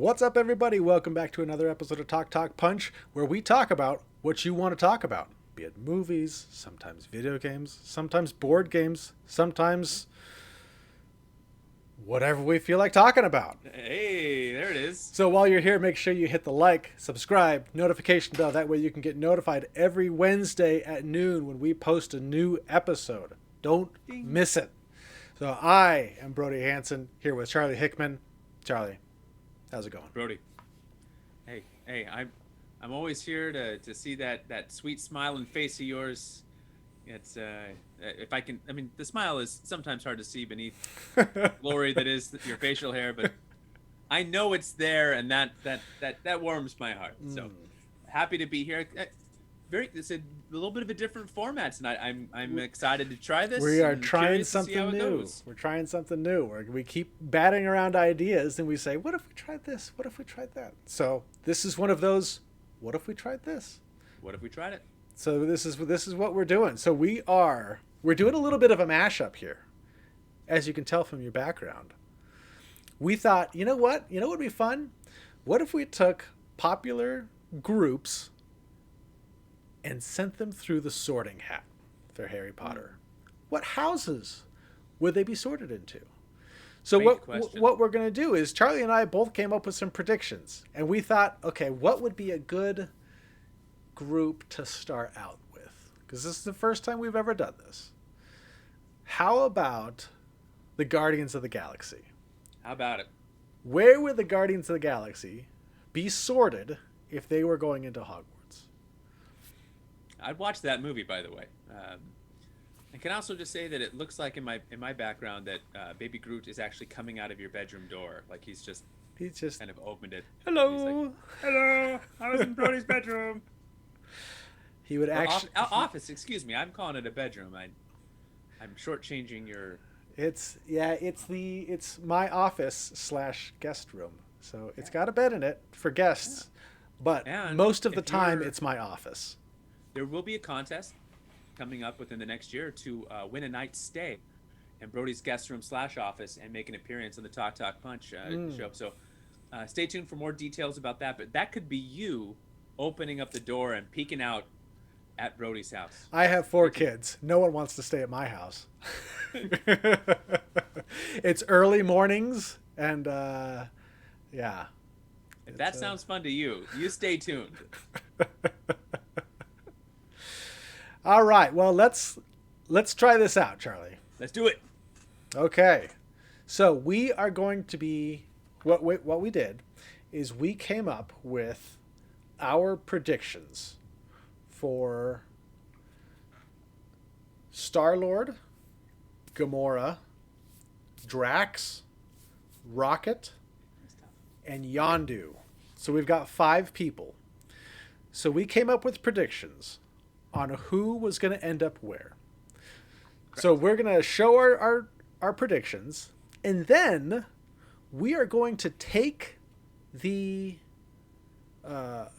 What's up, everybody? Welcome back to another episode of Talk Punch, where we talk about what you want to talk about. Be it movies, sometimes video games, sometimes board games, sometimes whatever we feel like talking about. Hey, there it is. So while you're here, make sure you hit the like, subscribe, notification bell. That way you can get notified every Wednesday at noon when we post a new episode. Don't miss it. So I am Brody Hanson here with Charlie Hickman. Charlie, how's it going? Brody. Hey, I'm always here to see that sweet smiling face of yours. It's if I can, I mean, the smile is sometimes hard to see beneath the glory that is your facial hair, but I know it's there, and that warms my heart. So happy to be here. It's a little bit of a different format tonight. I'm excited to try this. We are trying something new. We're trying something new. We keep batting around ideas, and we say, "What if we tried this? What if we tried that?" So this is one of those. What if we tried this? What if we tried it? So this is what we're doing. So we're doing a little bit of a mashup here, as you can tell from your background. We thought, you know what? You know what would be fun? What if we took popular groups and sent them through the sorting hat for Harry Potter? What houses would they be sorted into? So what we're going to do is Charlie and I both came up with some predictions, and we thought, okay, what would be a good group to start out with? Because this is the first time we've ever done this. How about the Guardians of the Galaxy? How about it? Where would the Guardians of the Galaxy be sorted if they were going into Hogwarts? I'd watch that movie, by the way. I can also just say that it looks like in my background that Baby Groot is actually coming out of your bedroom door, like he's just kind of opened it. Hello, like, hello. I was in Brody's bedroom. He would actually office. Excuse me, I'm calling it a bedroom. I'm shortchanging your. It's my office / guest room, so it's got a bed in it for guests, but most of the time it's my office. There will be a contest coming up within the next year to win a night's stay in Brody's guest room / office and make an appearance on the Talk Punch show. So stay tuned for more details about that. But that could be you opening up the door and peeking out at Brody's house. I have 4 kids. No one wants to stay at my house. It's early mornings, and yeah. If that sounds fun to you, you stay tuned. All right. Well, let's try this out, Charlie. Let's do it. Okay. So we are going to be what we did is we came up with our predictions for Star-Lord, Gamora, Drax, Rocket, and Yondu. So we've got 5 people. So we came up with predictions on who was going to end up where. Correct. So we're going to show our predictions, and then we are going to take the a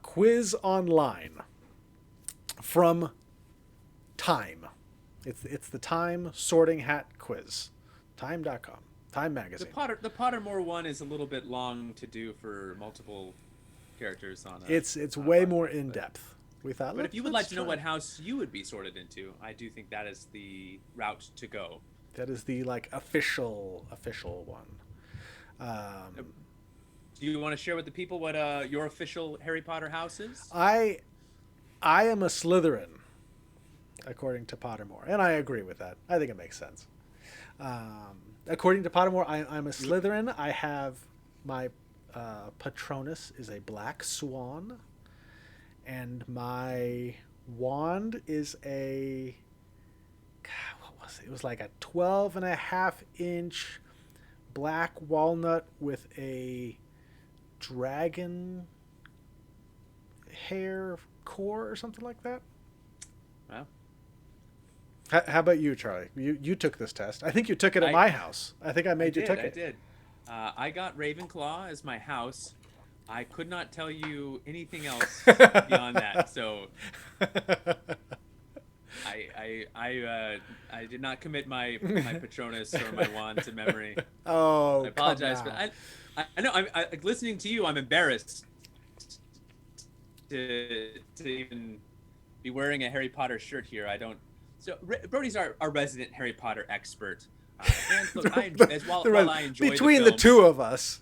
quiz online from Time. It's the Time Sorting Hat quiz. Time.com. Time magazine. The Pottermore one is a little bit long to do for multiple characters on it's way more in depth. We thought, but if you would like to know what house you would be sorted into, I do think that is the route to go. That is the official one. Do you want to share with the people what your official Harry Potter house is? I am a Slytherin, according to Pottermore, and I agree with that. I think it makes sense. According to Pottermore, I'm a Slytherin. I have my Patronus is a black swan. And my wand is what was it? It was like a 12.5-inch black walnut with a dragon hair core or something like that. Wow. How about you, Charlie? You took this test. I think you took it at my house. I think I made you take it. I did. I got Ravenclaw as my house. I could not tell you anything else beyond that. So I did not commit my Patronus or my wand to memory. Oh, I apologize, but I know. Like, listening to you, I'm embarrassed to even be wearing a Harry Potter shirt here. I don't. So Brody's our resident Harry Potter expert. And look, while I enjoy between the the films, two of us.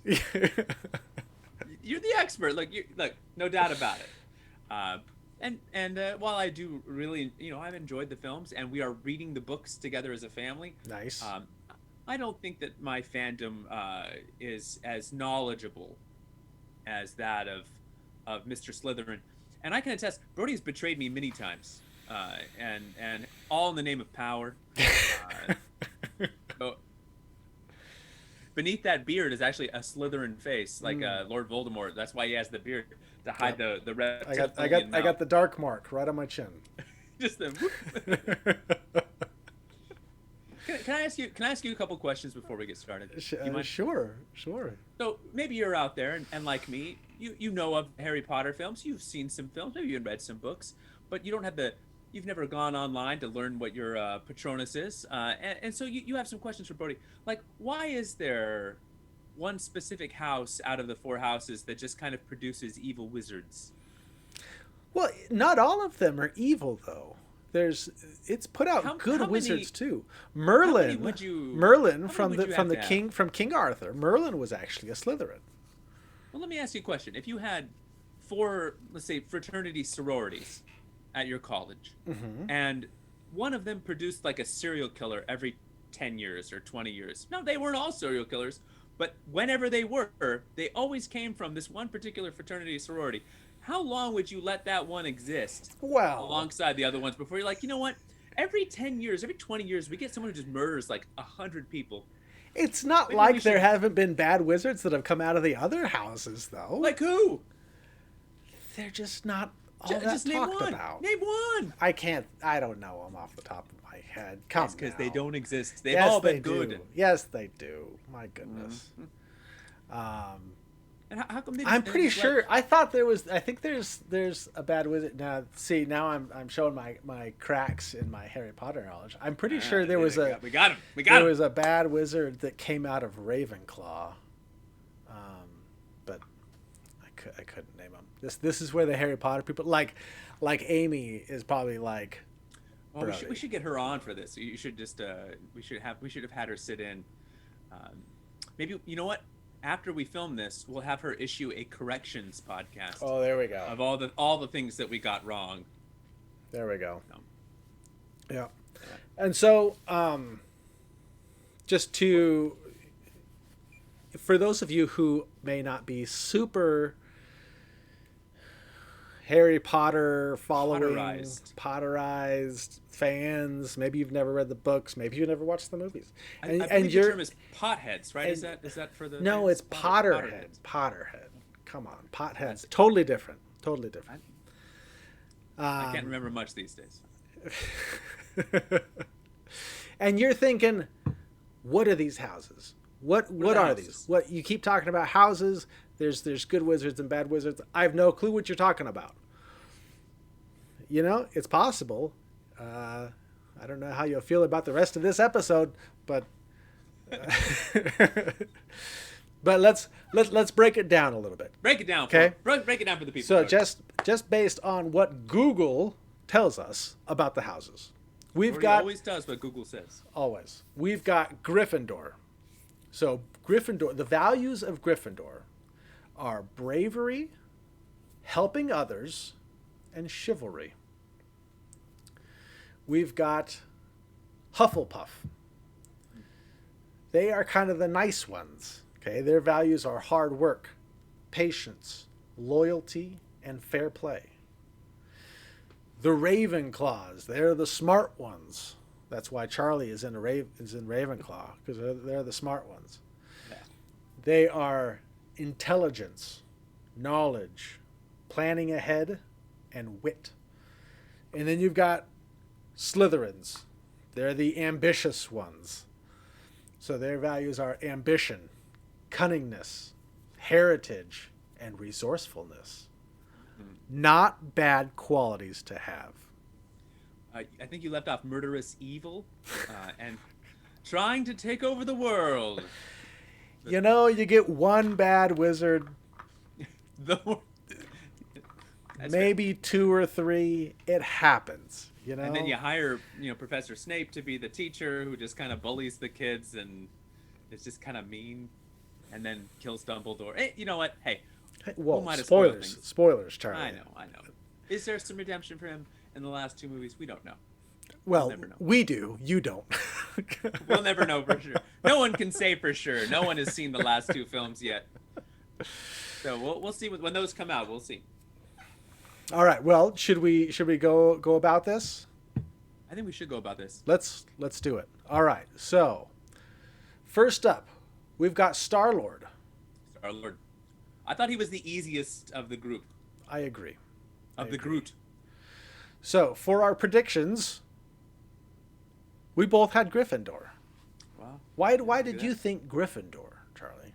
you're the expert. Look, no doubt about it. While I do really, I've enjoyed the films, and we are reading the books together as a family. Nice. I don't think that my fandom is as knowledgeable as that of Mr. Slytherin, and I can attest, Brody has betrayed me many times, and all in the name of power. So beneath that beard is actually a Slytherin face, like Lord Voldemort. That's why he has the beard to hide the red. I got the dark mark right on my chin. Just the. Can I ask you a couple questions before we get started? Sure. So maybe you're out there and like me, you know of Harry Potter films. You've seen some films, maybe you've read some books, but you don't have you've never gone online to learn what your Patronus is, and so you have some questions for Brody. Like, why is there one specific house out of the 4 houses that just kind of produces evil wizards? Well, not all of them are evil, though. It's put out good wizards too. Merlin from King Arthur. Merlin was actually a Slytherin. Well, let me ask you a question. If you had 4, let's say, fraternity sororities at your college, and one of them produced like a serial killer every 10 years or 20 years. No, they weren't all serial killers, but whenever they were, they always came from this one particular fraternity sorority. How long would you let that one exist alongside the other ones before you're like, you know what? Every 10 years, every 20 years, we get someone who just murders like 100 people. It's not like there haven't been bad wizards that have come out of the other houses, though. Like who? They're just not all that talked about. Name one. I don't know them off the top of my head. Come on. Because they don't exist. They've all been good. Yes, they do. My goodness. And how come I'm pretty sure. I thought there was. I think there's a bad wizard. Now, see, I'm showing my cracks in my Harry Potter knowledge. I'm pretty sure there was we got him. There was a bad wizard that came out of Ravenclaw, but I couldn't name him. This is where the Harry Potter people like Amy is probably like. Oh, we should get her on for this. You should just we should have had her sit in. Maybe, you know what? After we film this, we'll have her issue a corrections podcast. Oh, there we go. Of all the things that we got wrong. There we go. No. Yeah. And so, for those of you who may not be super Harry Potter following, Potterized fans, maybe you've never read the books, maybe you've never watched the movies. I believe the term is potheads, right? Is that for the... No, it's Potterhead. Potterhead. Come on. Potheads. Totally different. I can't remember much these days. And you're thinking, what are these houses? What are these? What you keep talking about houses, there's good wizards and bad wizards. I have no clue what you're talking about. You know, it's possible. I don't know how you'll feel about the rest of this episode, but but let's break it down a little bit. Break it down. Okay. Break it down for the people. So just based on what Google tells us about the houses, always does what Google says. Always. We've got Gryffindor. So Gryffindor, the values of Gryffindor are bravery, helping others, and chivalry. We've got Hufflepuff. They are kind of the nice ones. Okay, their values are hard work, patience, loyalty, and fair play. The Ravenclaws, they're the smart ones. That's why Charlie is in Ravenclaw, because they're the smart ones. Yeah. They are intelligence, knowledge, planning ahead, and wit. And then you've got Slytherins. They're the ambitious ones. So their values are ambition, cunningness, heritage, and resourcefulness. Mm-hmm. Not bad qualities to have. I think you left off murderous evil and trying to take over the world. You know, you get one bad wizard, The maybe 2 or 3. It happens, you know? And then you hire, Professor Snape to be the teacher who just kind of bullies the kids and is just kind of mean, and then kills Dumbledore. Hey, you know what? Hey, Hey, who well, might have spoiled spoilers. things? Spoilers, Charlie. I know. Is there some redemption for him in the last 2 movies? We don't know. Well, never know. we do. You don't. We'll never know for sure. No one can say for sure. No one has seen the last 2 films yet. So we'll see when those come out. We'll see. All right. Well, should we go about this? I think we should go about this. Let's do it. All right. So, first up, we've got Star-Lord. Star-Lord. I thought he was the easiest of the group. I agree. Of the Groot. So, for our predictions, we both had Gryffindor. Wow. Why did you think Gryffindor, Charlie?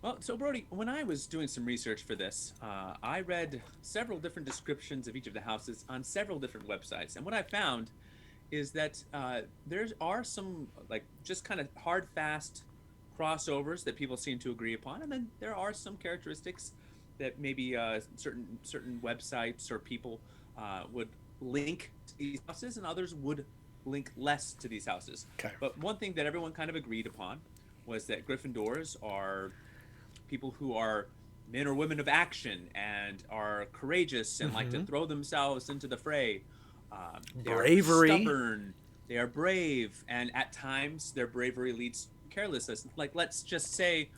Well, so Brody, when I was doing some research for this, I read several different descriptions of each of the houses on several different websites, and what I found is that there are some just kind of hard, fast crossovers that people seem to agree upon, and then there are some characteristics that maybe certain websites or people would link to these houses, and others would link less to these houses. Okay. But one thing that everyone kind of agreed upon was that Gryffindors are people who are men or women of action and are courageous and like to throw themselves into the fray. Bravery. They are stubborn. They are brave, and at times their bravery leads to carelessness. Like, let's just say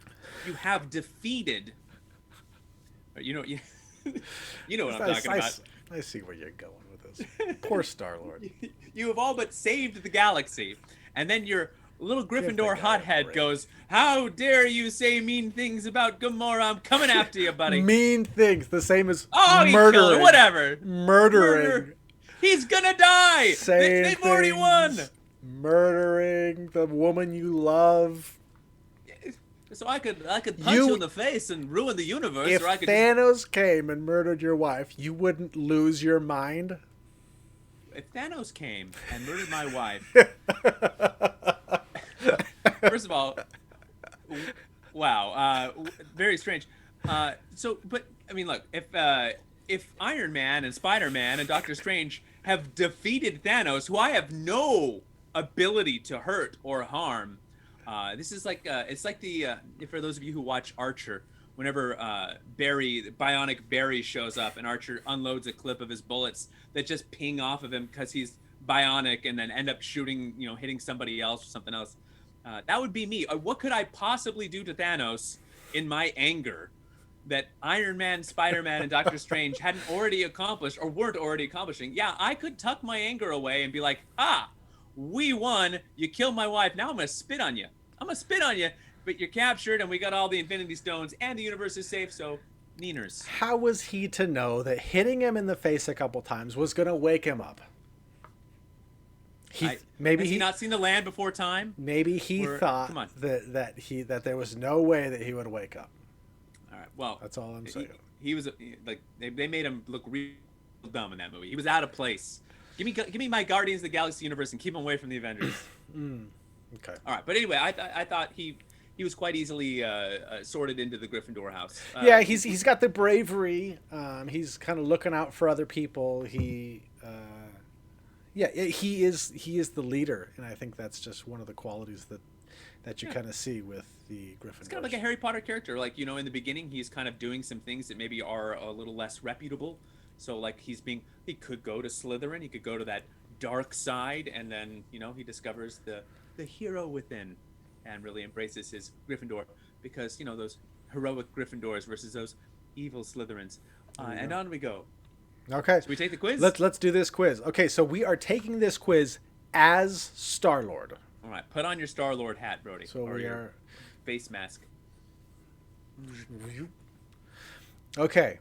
you have defeated. You know what I'm talking about. I see where you're going with this. Poor Star-Lord. You have all but saved the galaxy, and then your little Gryffindor guy a hothead break. goes, "How dare you say mean things about Gamora? I'm coming after you, buddy." Mean things, the same as Oh, he killed her. murdering. Whatever. Murdering. Murder. He's gonna die. Saying They've already won. things, Murdering the woman you love. So I could punch you in the face and ruin the universe, If or I could. Thanos came and murdered your wife, you wouldn't lose your mind? If Thanos came and murdered my wife, first of all, wow, very strange. But I mean, look, if Iron Man and Spider-Man and Doctor Strange have defeated Thanos, who I have no ability to hurt or harm, this is like it's like for those of you who watch Archer, whenever Bionic Barry shows up and Archer unloads a clip of his bullets that just ping off of him because he's bionic and then end up shooting, hitting somebody else or something else. That would be me. What could I possibly do to Thanos in my anger that Iron Man, Spider-Man, and Doctor Strange hadn't already accomplished or weren't already accomplishing? Yeah, I could tuck my anger away and be like, we won. You killed my wife. Now I'm going to spit on you. But you're captured, and we got all the Infinity Stones, and the universe is safe, so Neeners. How was he to know that hitting him in the face a couple times was going to wake him up? Has he not seen the land before time? Maybe he thought that there was no way that he would wake up. All right, well, that's all I'm saying. He was like they made him look real dumb in that movie. He was out of place. Give me my Guardians of the Galaxy universe and keep him away from the Avengers. Okay. All right, but anyway, I thought he was quite easily sorted into the Gryffindor house. Yeah, he's got the bravery. He's kind of looking out for other people. He is the leader, and I think that's just one of the qualities that you kind of see with the Gryffindor. It's kind of like a Harry Potter character. Like, in the beginning, he's kind of doing some things that maybe are a little less reputable. So, like, he could go to Slytherin, he could go to that dark side, and then, he discovers the hero within and really embraces his Gryffindor because, those heroic Gryffindors versus those evil Slytherins. And on we go. Okay. Should we take the quiz? Let's do this quiz. Okay, so we are taking this quiz as Star-Lord. All right, put on your Star-Lord hat, Brody. So or we your are face mask. Okay.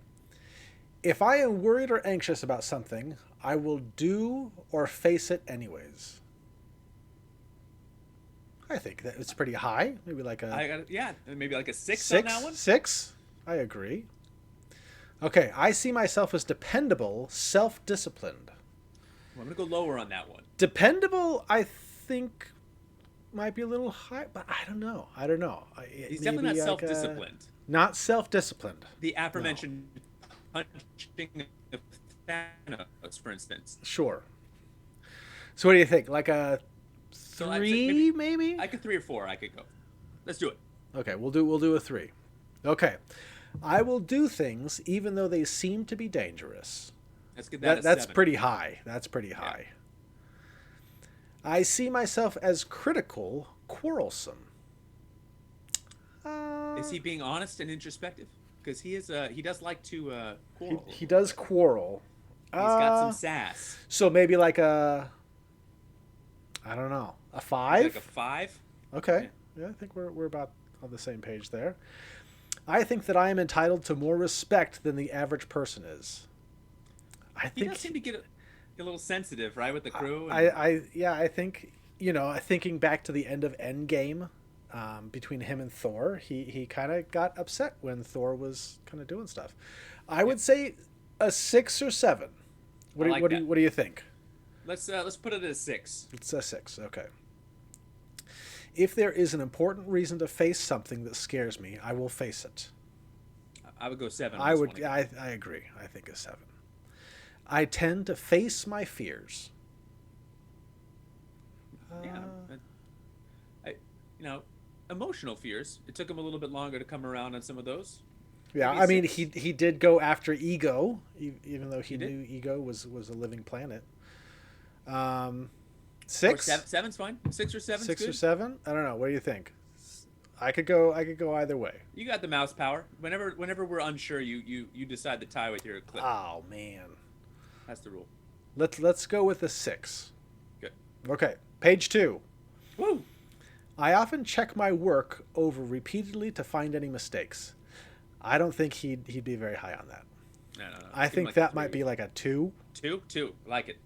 If I am worried or anxious about something, I will do or face it anyways. I think that it's pretty high. Maybe like maybe like a 6 on that one. 6? I agree. Okay, I see myself as dependable, self-disciplined. Well, I'm going to go lower on that one. Dependable, I think might be a little high, but I don't know. I don't know. He's definitely not Maybe like self-disciplined. not self-disciplined. The No. aforementioned punching of Thanos, for instance. Sure. So what do you think? Like a So I'd say maybe three, maybe? I could 3 or 4. I could go. Let's do it. Okay, we'll do a three. Okay. I will do things even though they seem to be dangerous. Let's get that. That's 7. pretty high. That's pretty Yeah. high. I see myself as critical, quarrelsome. Is he being honest and introspective? Because he is. He does like to quarrel. He does quarrel. He's got some sass. So maybe like a, I don't know, a 5? Like a 5. Okay. Yeah, I think we're about on the same page there. I think that I am entitled to more respect than the average person is. I He think does seem to get a little sensitive, right, with the crew. I think, thinking back to the end of Endgame, between him and Thor, he kind of got upset when Thor was kind of doing stuff. I would say a 6 or 7. What I like that. do you think? Let's put it at a 6. It's a 6. Okay. If there is an important reason to face something that scares me, I will face it. I would go 7. I would. I agree. I think a 7. I tend to face my fears. Yeah. I, emotional fears. It took him a little bit longer to come around on some of those. Yeah, Maybe I mean, 6. he did go after Ego, even though he He did. knew Ego was a living planet. Or 6, 7's fine. 6 or 7's 6 good. or 7. I don't know. What do you think? I could go either way. You got the mouse power. Whenever we're unsure, you decide to tie with your clip. Oh man, That's the rule. let's go with the 6. Good. Okay, page 2. Woo! I often check my work over repeatedly to find any mistakes. I don't think he'd be very high on that. No. I Give him think like that a might 3. be like a 2. 2. Like it.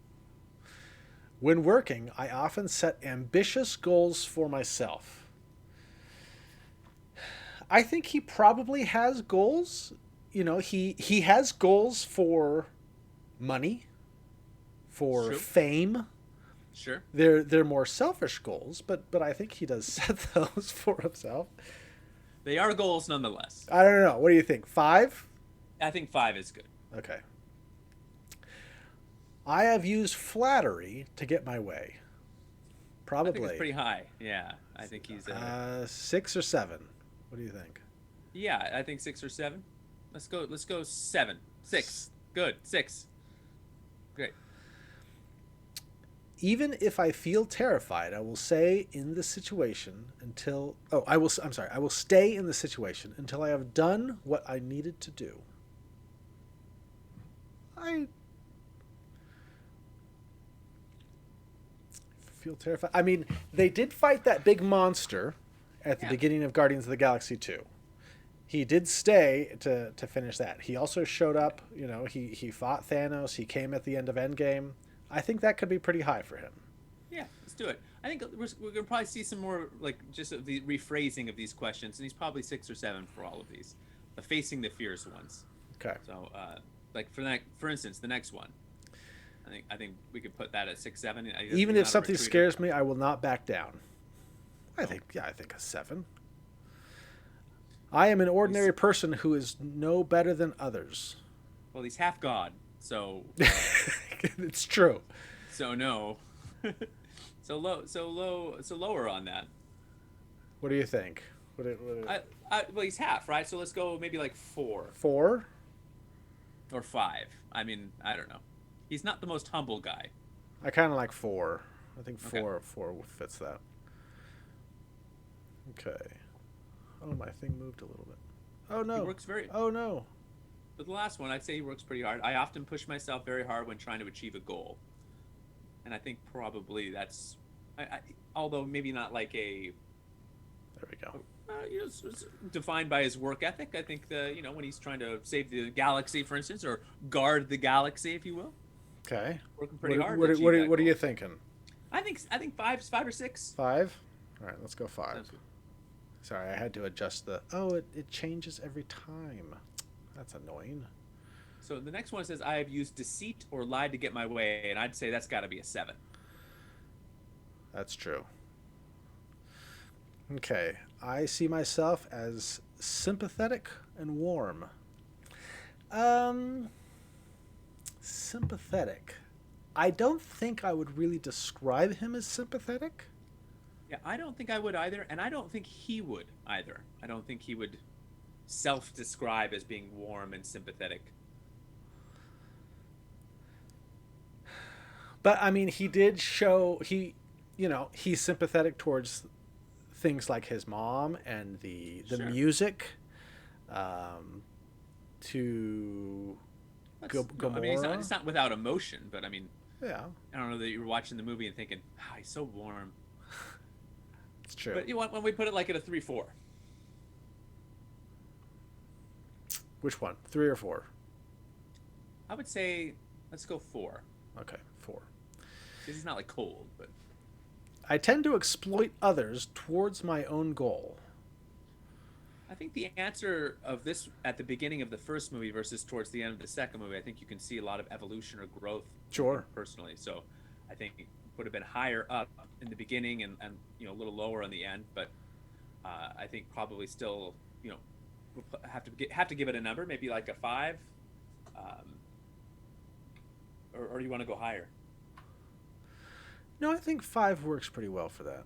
When working, I often set ambitious goals for myself. I think he probably has goals. He has goals for money, for Sure. fame. Sure. They're more selfish goals, but I think he does set those for himself. They are goals nonetheless. I don't know. What do you think? 5? I think 5 is good. Okay. I have used flattery to get my way. I Probably. think it's pretty high. Yeah. I think he's 6 or 7. What do you think? yeah, I think 6 or 7. Let's go 7. 6. Good. 6. Great. Even if I feel terrified, I will stay in the situation until I will stay in the situation until I have done what I needed to do. I feel terrified. I mean, they did fight that big monster at the Yeah. beginning of Guardians of the Galaxy 2. He did stay to finish that. He also showed up, he fought Thanos, he came at the end of Endgame. I think that could be pretty high for him. Yeah, let's do it. I think we're gonna probably see some more like just of the rephrasing of these questions, and he's probably 6 or 7 for all of these, the facing the fierce ones. Okay. So, like for instance, the next one, I think we could put that at 6, 7. Even if something scares me, I will not back down. I think a 7. I am an ordinary person who is no better than others. Well, he's half god, so It's true. so no, so lower on that. What do you think? Well, he's half, right? So let's go maybe like 4 4? or 5. I mean, I don't know. He's not the most humble guy. I kind of like 4. I think Okay. 4 fits that. Okay. Oh, my thing moved a little bit. Oh no. He works very. Oh no. But the last one, I'd say he works pretty hard. I often push myself very hard when trying to achieve a goal, and I think probably that's, although maybe not like a, There we go. it's defined by his work ethic. I think when he's trying to save the galaxy, for instance, or guard the galaxy, if you will, Okay. working pretty What, hard. what, to achieve what, that what are you goal. thinking? I think 5 or 6. 5? All right, let's go 5. Sounds good. Sorry, I had to adjust the. It changes every time. That's annoying. So the next one says, I have used deceit or lied to get my way, and I'd say that's got to be a 7. That's true. Okay. I see myself as sympathetic and warm. Um, Sympathetic. I don't think I would really describe him as sympathetic. Yeah, I don't think I would either, and I don't think he would either. I don't think he would self-describe as being warm and sympathetic. But I mean, he did show he's sympathetic towards things like his mom and the Sure. music, um, to No, I mean, it's not Gamora. it's not without emotion, but I mean, Yeah, I don't know that you were watching the movie and thinking, "Ah, he's so warm." it's true. But you want when we put it like at a 3-4. Which one? Three or four? I would say let's go 4 Okay, four. because he's not like cold, but I tend to exploit others towards my own goal. I think the answer of this at the beginning of the first movie versus towards the end of the second movie, I think you can see a lot of evolution or growth in him Sure. personally. So I think it would have been higher up in the beginning and a little lower on the end, but I think probably still we'll have to give it a number, maybe like a 5, um, or you want to go higher? No, I think five works pretty well for that.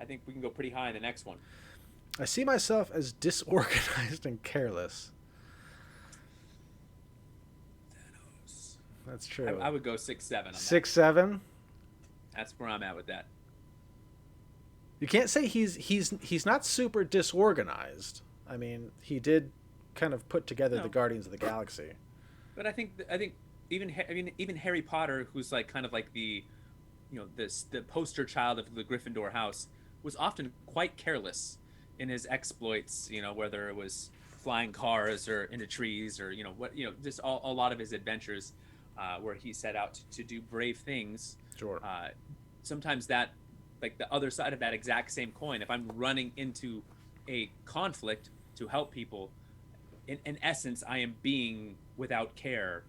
I think we can go pretty high in the next one. I see myself as disorganized and careless. That's true. I would go 6-7 on that. 6, 7. That's where I'm at with that. You can't say he's not super disorganized. I mean, he did kind of put together the No, Guardians of the Galaxy. but I think even Harry Potter, who's like kind of like the poster child of the Gryffindor house, was often quite careless in his exploits. Whether it was flying cars or into trees or just a lot of his adventures, where he set out to do brave things. Sure. Sometimes that, like the other side of that exact same coin, if I'm running into a conflict to help people, in essence, I am being without care.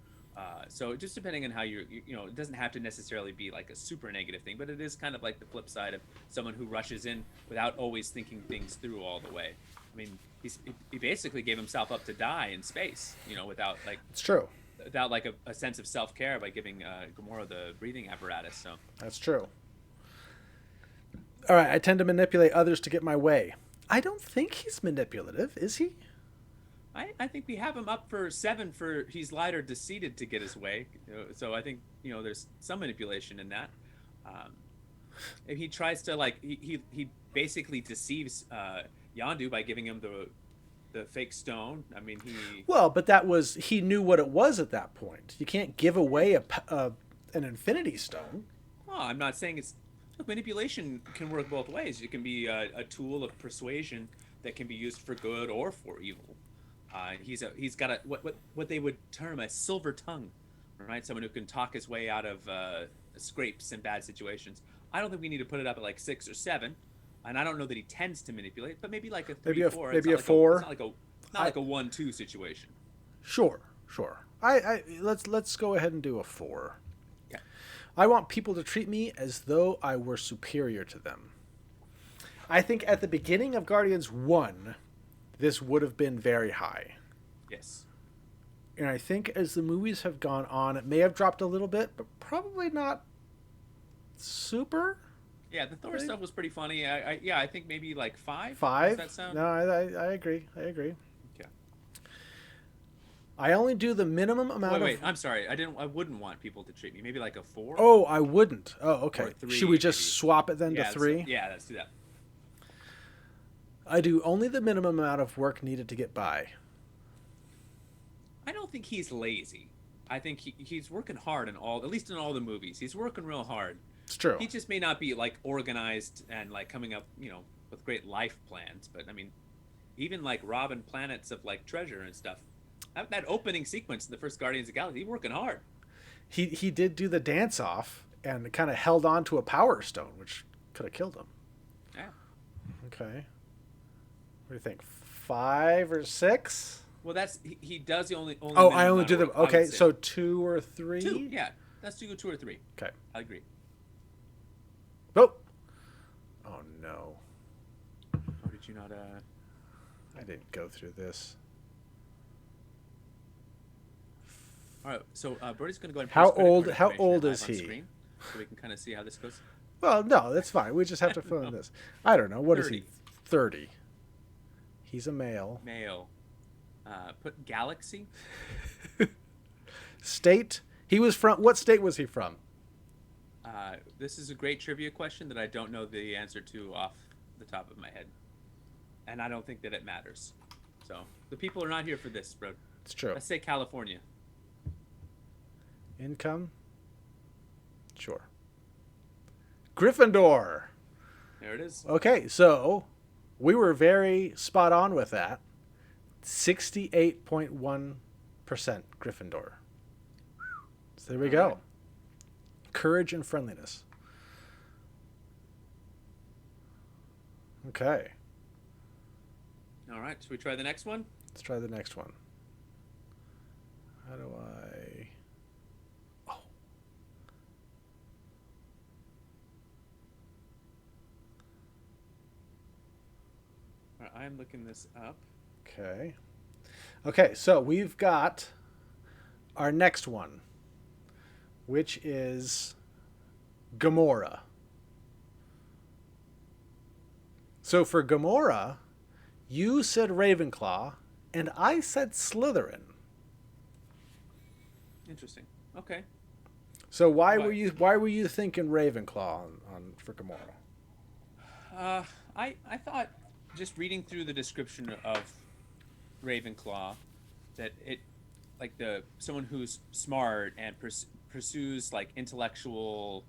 So just depending on how it doesn't have to necessarily be like a super negative thing, but it is kind of like the flip side of someone who rushes in without always thinking things through all the way. I mean, he basically gave himself up to die in space, It's true. without like a sense of self care by giving Gamora the breathing apparatus. So That's true. All right, I tend to manipulate others to get my way. I don't think he's manipulative, is he? I think we have him up for 7 for he's lied or deceived to get his way. So I think there's some manipulation in that. Um, if he tries to like he basically deceives Yondu by giving him the fake stone. I mean Well, but he knew what it was at that point. You can't give away an Infinity Stone. well, I'm not saying it's look, manipulation can work both ways. It can be a tool of persuasion that can be used for good or for evil. He's got what they would term a silver tongue, right? Someone who can talk his way out of scrapes and bad situations. I don't think we need to put it up at like 6 or 7, and I don't know that he tends to manipulate, but maybe like a three, Maybe a four. maybe a It's 4. not like a 1-2 situation. Sure, sure. I let's go ahead and do a 4. Okay. I want people to treat me as though I were superior to them. I think at the beginning of Guardians 1, this would have been very high. Yes. And I think as the movies have gone on, it may have dropped a little bit, but probably not super. Yeah, the Thor Right? stuff was pretty funny. I think maybe like 5. Does 5? that sound? No, I agree. I agree. Okay. I only do the minimum amount Wait. of. I'm sorry. I wouldn't want people to treat me. Maybe like a 4. Oh, I wouldn't. Oh, Or okay. a 3, Should we just maybe. swap it then to Yeah. 3? Yeah. Let's do that. I do only the minimum amount of work needed to get by. I don't think he's lazy. I think he's working hard at least in all the movies. He's working real hard. It's true. He just may not be like organized and like coming up, with great life plans. But I mean, even like robbing planets of like treasure and stuff. That opening sequence in the first Guardians of the Galaxy, he's working hard. He did do the dance off and kind of held on to a power stone, which could have killed him. Yeah. Okay. What do you think? 5 or 6? Well, he does the only. Oh, minimum I only amount do of the. work, I would Okay, say. so 2 or 3? 2. Yeah, let's do 2 or 3. Okay. I agree. Nope. Oh no. Or did you not? I didn't go through this. All right. So Brody's going to go ahead and How post credit old? card How information old live is on he? screen, so we can kind of see how this goes. Well, no, that's fine. We just have to fill in this. I don't know. What 30. is he? 30. He's a male. Male. Put Galaxy. State. He was from. What state was he from? This is a great trivia question that I don't know the answer to off the top of my head, and I don't think that it matters. So the people are not here for this, bro. It's true. Let's say California. Income. Sure. Gryffindor. There it is. Okay, so we were very spot on with that. 68.1% Gryffindor. So there we go. Right. Courage and friendliness. Okay. All right. Should we try the next one? Let's try the next one. How do I... Oh. All right, I'm looking this up. Okay. Okay, so we've got our next one, which is Gamora. So for Gamora, you said Ravenclaw, and I said Slytherin. Interesting. Okay. So why were you thinking Ravenclaw on for Gamora? I thought just reading through the description of Ravenclaw that it like the someone who's smart and pursues like intellectual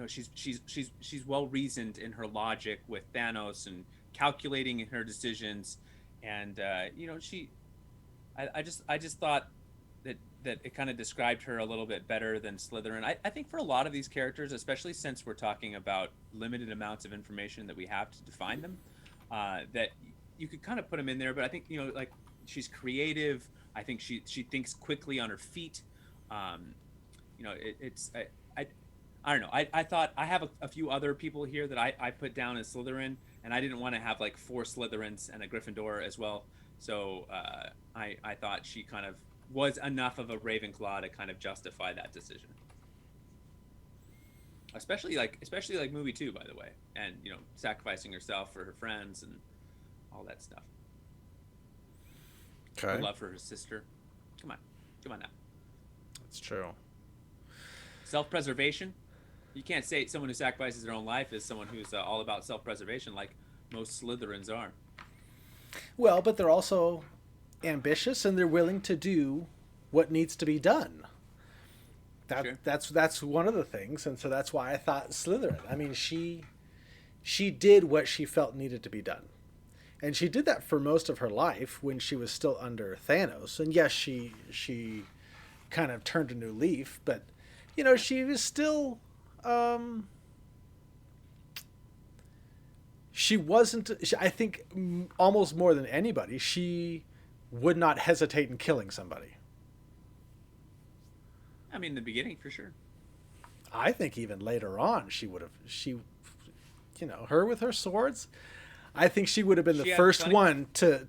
she's well reasoned in her logic with Thanos and calculating in her decisions, and I just thought that it kind of described her a little bit better than Slytherin. I think for a lot of these characters, especially since we're talking about limited amounts of information that we have to define them, that you could kind of put them in there. But I think like she's creative. I think she thinks quickly on her feet. I don't know. I thought I have a few other people here that I put down as Slytherin, and I didn't want to have like 4 Slytherins and a Gryffindor as well. So I thought she kind of was enough of a Ravenclaw to kind of justify that decision. Especially like movie 2, by the way, and sacrificing herself for her friends and all that stuff. Okay. Her love for her sister. Come on now. That's true. Self-preservation. You can't say someone who sacrifices their own life is someone who's all about self-preservation like most Slytherins are. Well, but they're also ambitious and they're willing to do what needs to be done. Sure. That's one of the things, and so that's why I thought Slytherin. I mean, she did what she felt needed to be done. And she did that for most of her life when she was still under Thanos. And yes, she kind of turned a new leaf, but she was still she wasn't, I think almost more than anybody, she would not hesitate in killing somebody. I mean, in the beginning, for sure. I think even later on, her with her swords, I think she would have been the first one to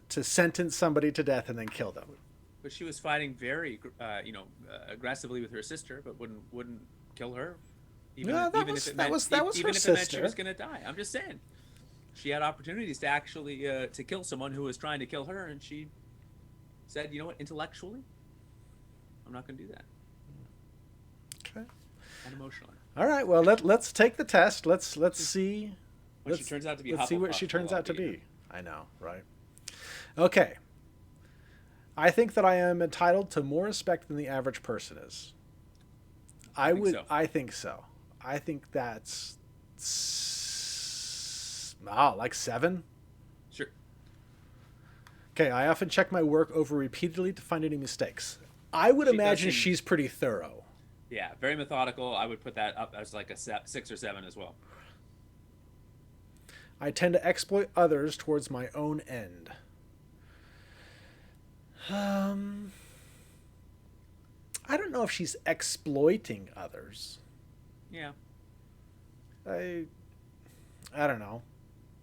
sentence somebody to death and then kill them. But she was fighting very, aggressively with her sister, but wouldn't kill her. Even if it meant she was going to die. I'm just saying. She had opportunities to actually to kill someone who was trying to kill her, and she said, "You know what? Intellectually, I'm not going to do that." Okay. And emotionally. All right. Well, let's take the test. Let's see. What she turns out to be. Let's see what she turns out to be. I know, right? Okay. I think that I am entitled to more respect than the average person is. I think so. I think that's like 7. Sure. Okay, I often check my work over repeatedly to find any mistakes. I would imagine she's pretty thorough. Yeah, very methodical. I would put that up as like a 6 or 7 as well. I tend to exploit others towards my own end. I don't know if she's exploiting others. Yeah. I I don't know.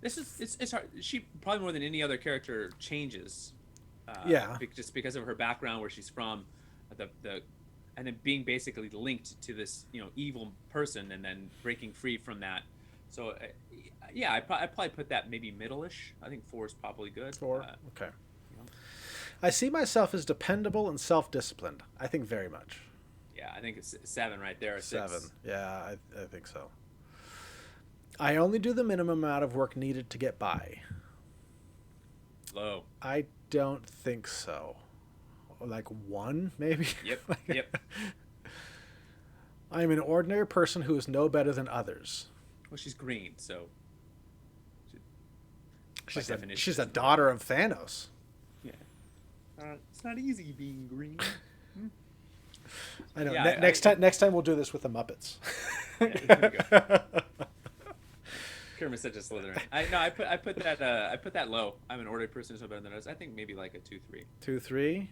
It's hard. She probably more than any other character changes, Yeah. just because of her background, where she's from, the and then being basically linked to this evil person, and then breaking free from that. So yeah, I probably put that maybe middle-ish. I think four is probably good. 4. Okay. You know, I see myself as dependable and self-disciplined. I think very much. yeah, I think it's seven right there. Or 7. six. Yeah, I think so. I only do the minimum amount of work needed to get by. Low. I don't think so. Like 1, maybe? Yep. Yep. I am an ordinary person who is no better than others. Well, she's green, so She's the daughter of Thanos. yeah. It's not easy being green. I know. Yeah, Next time we'll do this with the Muppets. Yeah, there we go. Kermit's such a Slytherin. I put that low. I'm an ordinary person who's no better than others. I think maybe like a 2-3. 2, 3.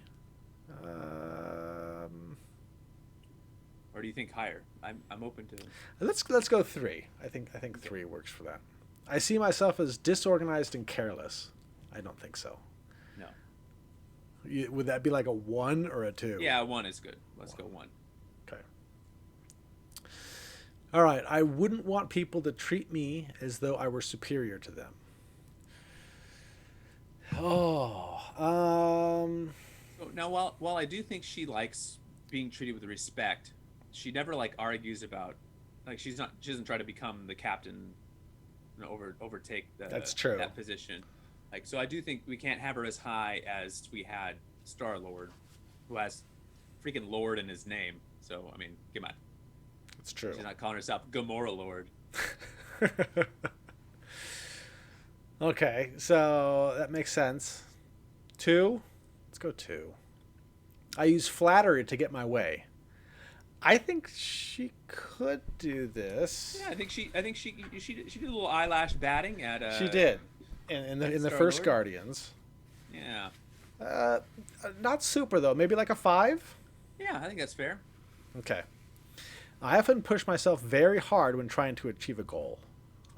Or do you think higher? I'm open to. Let's go 3. I think 3 works for that. I see myself as disorganized and careless. I don't think so. No. Would that be like a 1 or a 2? Yeah, 1 is good. Let's go 1. Okay. All right. I wouldn't want people to treat me as though I were superior to them. Oh. So now, while I do think she likes being treated with respect, she never like argues about, like she doesn't try to become the captain, overtake That's true. that position. Like, so I do think we can't have her as high as we had Star-Lord, who has freaking Lord in his name. So I mean, come on. It's true. She's not calling herself Gamora Lord. Okay, so that makes sense. 2. Let's go 2. I use flattery to get my way. I think she could do this. Yeah, I think she did a little eyelash batting at. She did, in the first Star-Lord. Guardians. Yeah. Not super though. Maybe like a 5. Yeah, I think that's fair. Okay. I often push myself very hard when trying to achieve a goal.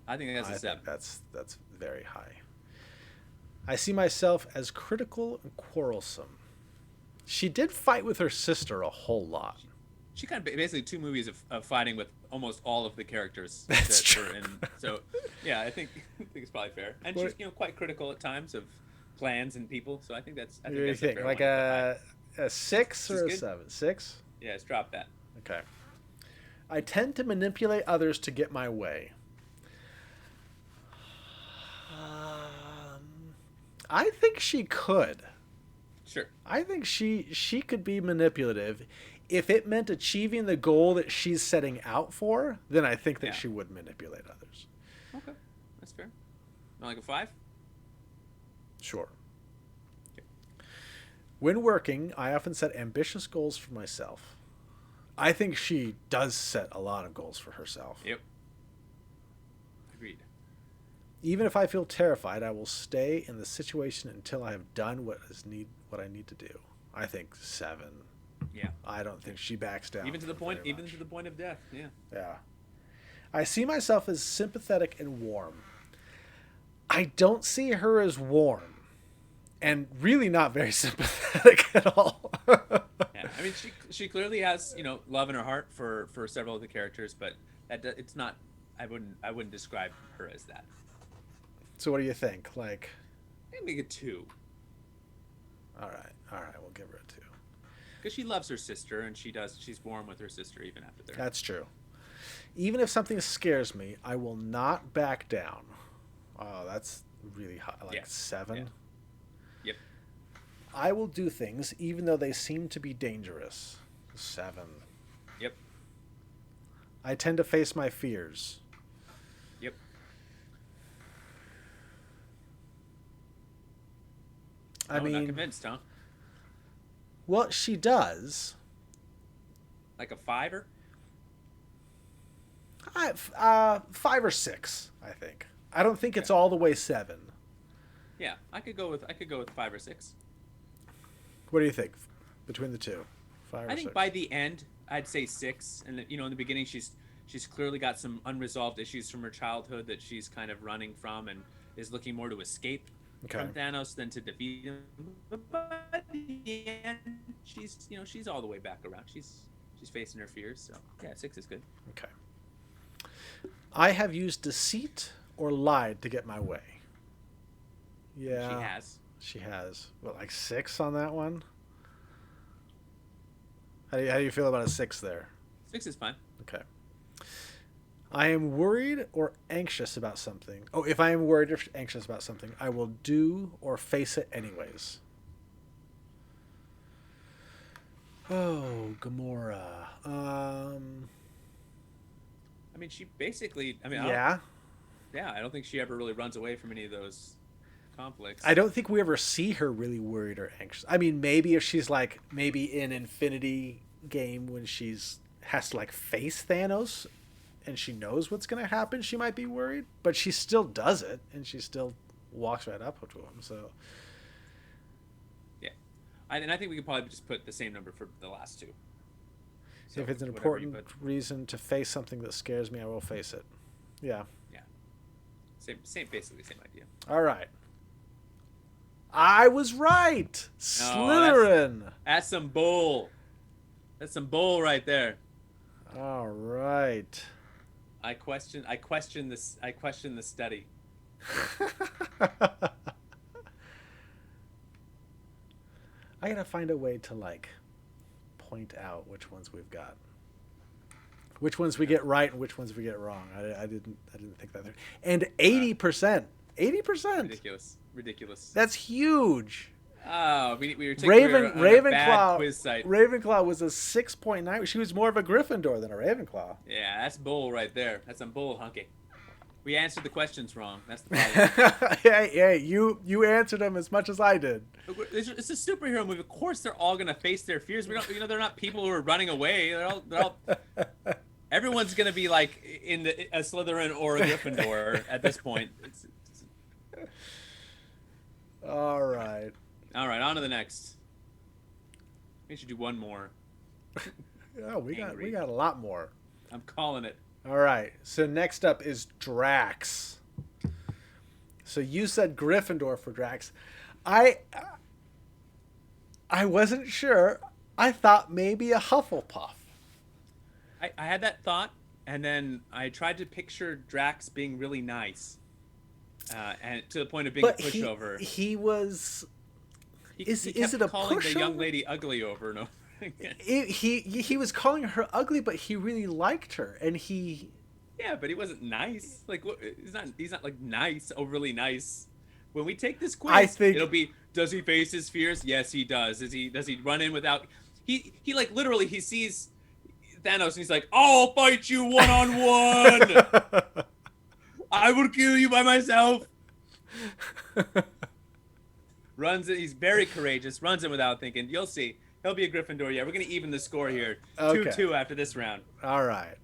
I think that's a I 7. think that's very high. I see myself as critical and quarrelsome. She did fight with her sister a whole lot. She kind of basically 2 movies of fighting with almost all of the characters That's that true. were in. So, yeah, I think it's probably fair. And What- she's quite critical at times of plans and people. So I think that's What do you a think? fair Like one. a 6 or a good. 7? 6? Yeah, let's drop that. Okay. I tend to manipulate others to get my way. I think she could. Sure. I think she could be manipulative. If it meant achieving the goal that she's setting out for, then I think that Yeah. she would manipulate others. Okay, that's fair. Not like a 5. Sure. When working, I often set ambitious goals for myself. I think she does set a lot of goals for herself. Yep. Agreed. Even if I feel terrified, I will stay in the situation until I have done what I need to do. I think 7. Yeah. I don't think she backs down. Even to the point very much. of death. Yeah. Yeah. I see myself as sympathetic and warm. I don't see her as warm. And really not very sympathetic at all. Yeah. I mean, she clearly has love in her heart for several of the characters, but it's not. I wouldn't describe her as that. So what do you think? Like, Maybe a 2. all right, we'll give her a 2. Because she loves her sister, and she's warm with her sister even after they're. That's true. Even if something scares me, I will not back down. Oh, that's really high. Like Yeah. 7. Yeah. Yep. I will do things even though they seem to be dangerous. 7. Yep. I tend to face my fears. Yep. I Not mean, convinced, huh? well, she does. Like a 5-er? 5 or 6, I think. I don't think it's all the way 7. Yeah, I could go with 5 or 6. What do you think between the two? 5 or I think 6? by the end, I'd say 6, and in the beginning, she's she's clearly got some unresolved issues from her childhood that she's kind of running from and is looking more to escape Okay. from Thanos than to defeat him. But by the end, she's all the way back around. She's facing her fears. So yeah, 6 is good. Okay. I have used deceit or lied to get my way. Yeah. She has. She has. What, like 6 on that one? How do you feel about a 6 there? 6 is fine. Okay. I am worried or anxious about something. Oh, if I am worried or anxious about something, I will do or face it anyways. Oh, Gamora. I mean, she basically. I mean, Yeah. I don't think she ever really runs away from any of those conflicts. I don't think we ever see her really worried or anxious. I mean, maybe if she's like, maybe in Infinity Game when has to like face Thanos and she knows what's going to happen, she might be worried, but she still does it and she still walks right up to him. So yeah, and I think we could probably just put the same number for the last 2. So if it's an important reason to face something that scares me, I will face it. Yeah. Yeah. Same, basically same idea. All right. I was right. Slytherin. That's some bull. That's some bull right there. All right. I question this. I question the study. I gotta find a way to like point out which ones we've got, which ones we get right and which ones we get wrong. I didn't think that through. And 80%, 80%. Ridiculous. That's huge. Oh, we were taking Ravenclaw. a bad quiz site. Ravenclaw was a 6.9. She was more of a Gryffindor than a Ravenclaw. Yeah, that's bull right there. That's some bull, hunky. We answered the questions wrong. That's the problem. Hey, you answered them as much as I did. It's a superhero movie. Of course, they're all gonna face their fears. We don't, they're not people who are running away. They're all everyone's gonna be like in a Slytherin or a Gryffindor at this point. All right. All right, on to the next. We should do one more. Oh, we got a lot more. I'm calling it. All right. So next up is Drax. So you said Gryffindor for Drax. I wasn't sure. I thought maybe a Hufflepuff. I had that thought, and then I tried to picture Drax being really nice, and to the point of being a pushover. He was. He is kept it a calling pushover? the young lady ugly over and over again. He was calling her ugly, but he really liked her, and he. Yeah, but he wasn't nice. Like, he's not like nice, overly nice. When we take this quiz, I think it'll be: does he face his fears? Yes, he does. Does he run in without? He like literally he sees Thanos and he's like, "I'll fight you 1-on-1. I will kill you by myself." Runs it. He's very courageous. Runs it without thinking. You'll see. He'll be a Gryffindor. Yeah, we're gonna even the score here. 2-2 after this round. All right.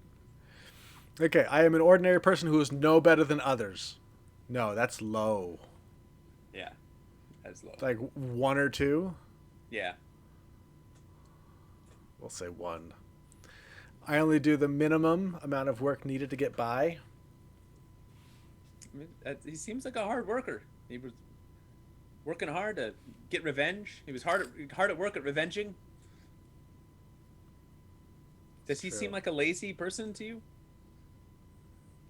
Okay, I am an ordinary person who is no better than others. No, that's low. Yeah, that's low. Like 1 or 2. Yeah. We'll say 1. I only do the minimum amount of work needed to get by. I mean, he seems like a hard worker. He was working hard to get revenge. He was hard at work at revenging. Does he seem like a lazy person to you?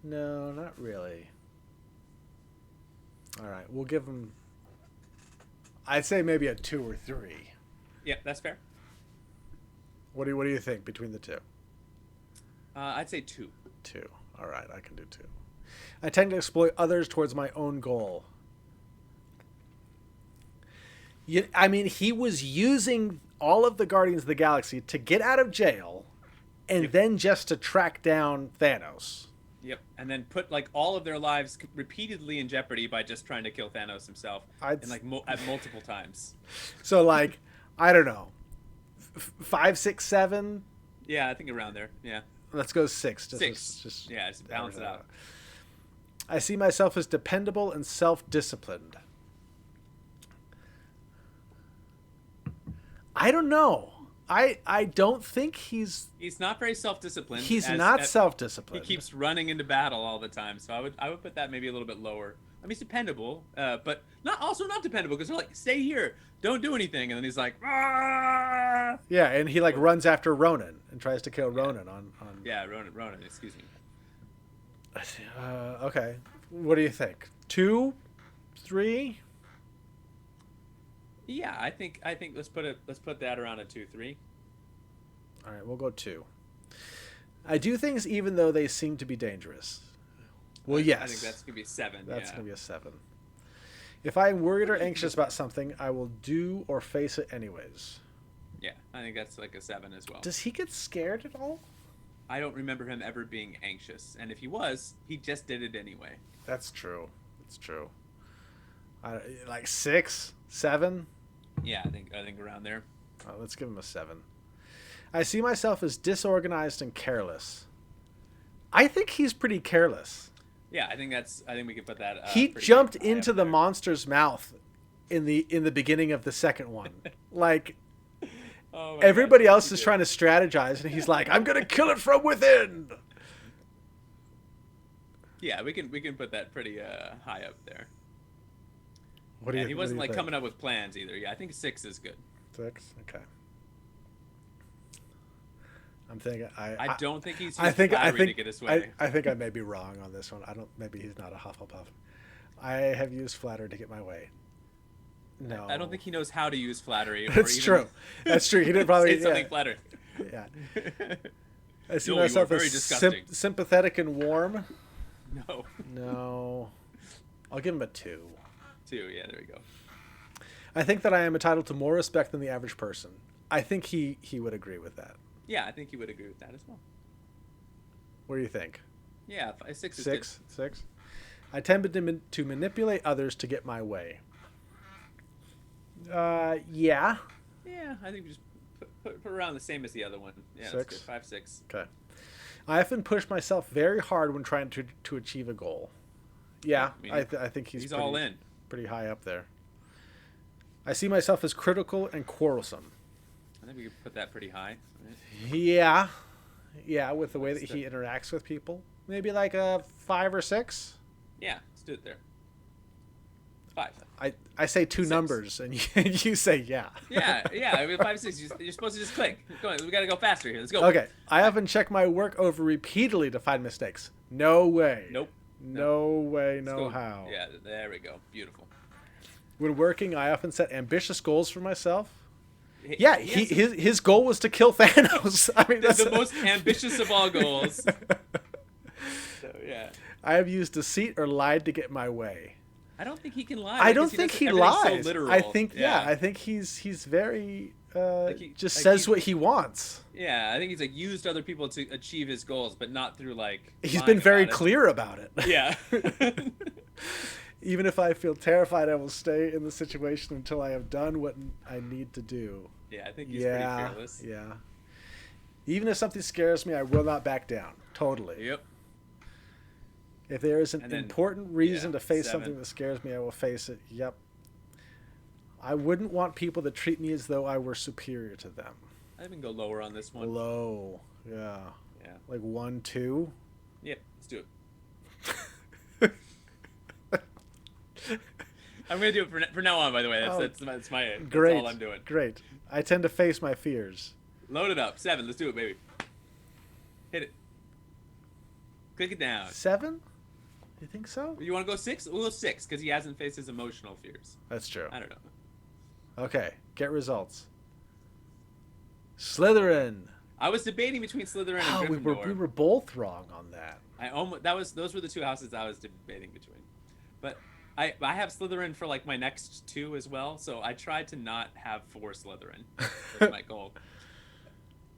No, not really. All right, we'll give him. I'd say maybe a 2 or 3. Yeah, that's fair. What do you think between the 2? I'd say 2. 2. All right, I can do 2. I tend to exploit others towards my own goal. I mean, he was using all of the Guardians of the Galaxy to get out of jail, and then just to track down Thanos. Yep, and then put like all of their lives repeatedly in jeopardy by just trying to kill Thanos himself, and like at multiple times. So like, I don't know, 5, 6, 7. Yeah, I think around there. Yeah. Let's go 6. Just balance it out. I see myself as dependable and self-disciplined. I don't know. I don't think he's not very self-disciplined. he's not He self-disciplined. keeps running into battle all the time, so I would put that maybe a little bit lower. I mean, he's dependable, but not dependable because they're like, stay here, don't do anything, and then he's like, ah! Yeah, and he like runs after Ronan and tries to kill Ronan on. Yeah, Ronan. Excuse me. Okay, what do you think? 2, 3? Yeah, I think let's put that around a 2-3. All right, we'll go 2. I do things even though they seem to be dangerous. Well, yes. I think that's gonna be a 7. That's gonna be a 7. If I'm worried or anxious about something, I will do or face it anyways. Yeah, I think that's like a 7 as well. Does he get scared at all? I don't remember him ever being anxious, and if he was, he just did it anyway. That's true. That's true. Like 6, 7. Yeah, I think around there. Let's give him a 7. I see myself as disorganized and careless. I think he's pretty careless. Yeah, I think we could put that. He jumped into the monster's mouth in the beginning of the second one. Like everybody else is trying to strategize, and he's like, "I'm gonna kill it from within." Yeah, we can put that pretty high up there. He wasn't like coming up with plans either. Yeah, I think 6 is good. 6, okay. I'm thinking. I don't think he's. I think to get his way. I think I may be wrong on this one. Maybe he's not a Hufflepuff. I have used flattery to get my way. No. I don't think he knows how to use flattery. That's true. That's true. He didn't probably say something flattering. Yeah. I see myself as sympathetic and warm. No. I'll give him a 2. 2. Yeah, there we go. I think that I am entitled to more respect than the average person. I think he would agree with that. Yeah, I think he would agree with that as well. What do you think? Yeah, 6 is 6? 6? I tend to manipulate others to get my way. Yeah. Yeah, I think we just put around the same as the other one. Yeah, 6? 5, 6. Okay. I often push myself very hard when trying to achieve a goal. Yeah, I think he's pretty, all in. Pretty high up there. I see myself as critical and quarrelsome. I think we could put that pretty high. Right? Yeah, with the way that he interacts with people. Maybe like a 5 or 6? Yeah, let's do it there. 5. I say 2 numbers, and you say yeah. Yeah. I mean, 5, 6. You're supposed to just click. Go on, we got to go faster here. Let's go. Okay. I often check my work over repeatedly to find mistakes. No way. Nope. No way, no how. Yeah, there we go. Beautiful. When working, I often set ambitious goals for myself. Yeah, his goal was to kill Thanos. I mean, that's the most ambitious of all goals. So, yeah. I have used deceit or lied to get my way. I don't think he can lie. I don't think he lies. So literal. I think he's very says what he wants. Yeah, I think he's like used other people to achieve his goals, but not through like. He's been very clear about it. Yeah. Even if I feel terrified, I will stay in the situation until I have done what I need to do. Yeah, I think he's pretty fearless. Yeah. Even if something scares me, I will not back down. Totally. Yep. If there is an important reason to face 7. something that scares me, I will face it. Yep. I wouldn't want people to treat me as though I were superior to them. I even go lower on this one. Low. Yeah. Yeah. Like 1, 2? Yep. Let's do it. I'm gonna do it for now on. By the way, that's great. all I'm doing. Great. I tend to face my fears. Load it up. 7. Let's do it, baby. Hit it. Click it down. 7? You think so? You want to go 6? We'll go 6 because he hasn't faced his emotional fears. That's true. I don't know. Okay. Get results. Slytherin. I was debating between Slytherin and Gryffindor. We were both wrong on that. Those were the 2 houses I was debating between, but I have Slytherin for like my next 2 as well. So I tried to not have 4 Slytherin. That's my goal,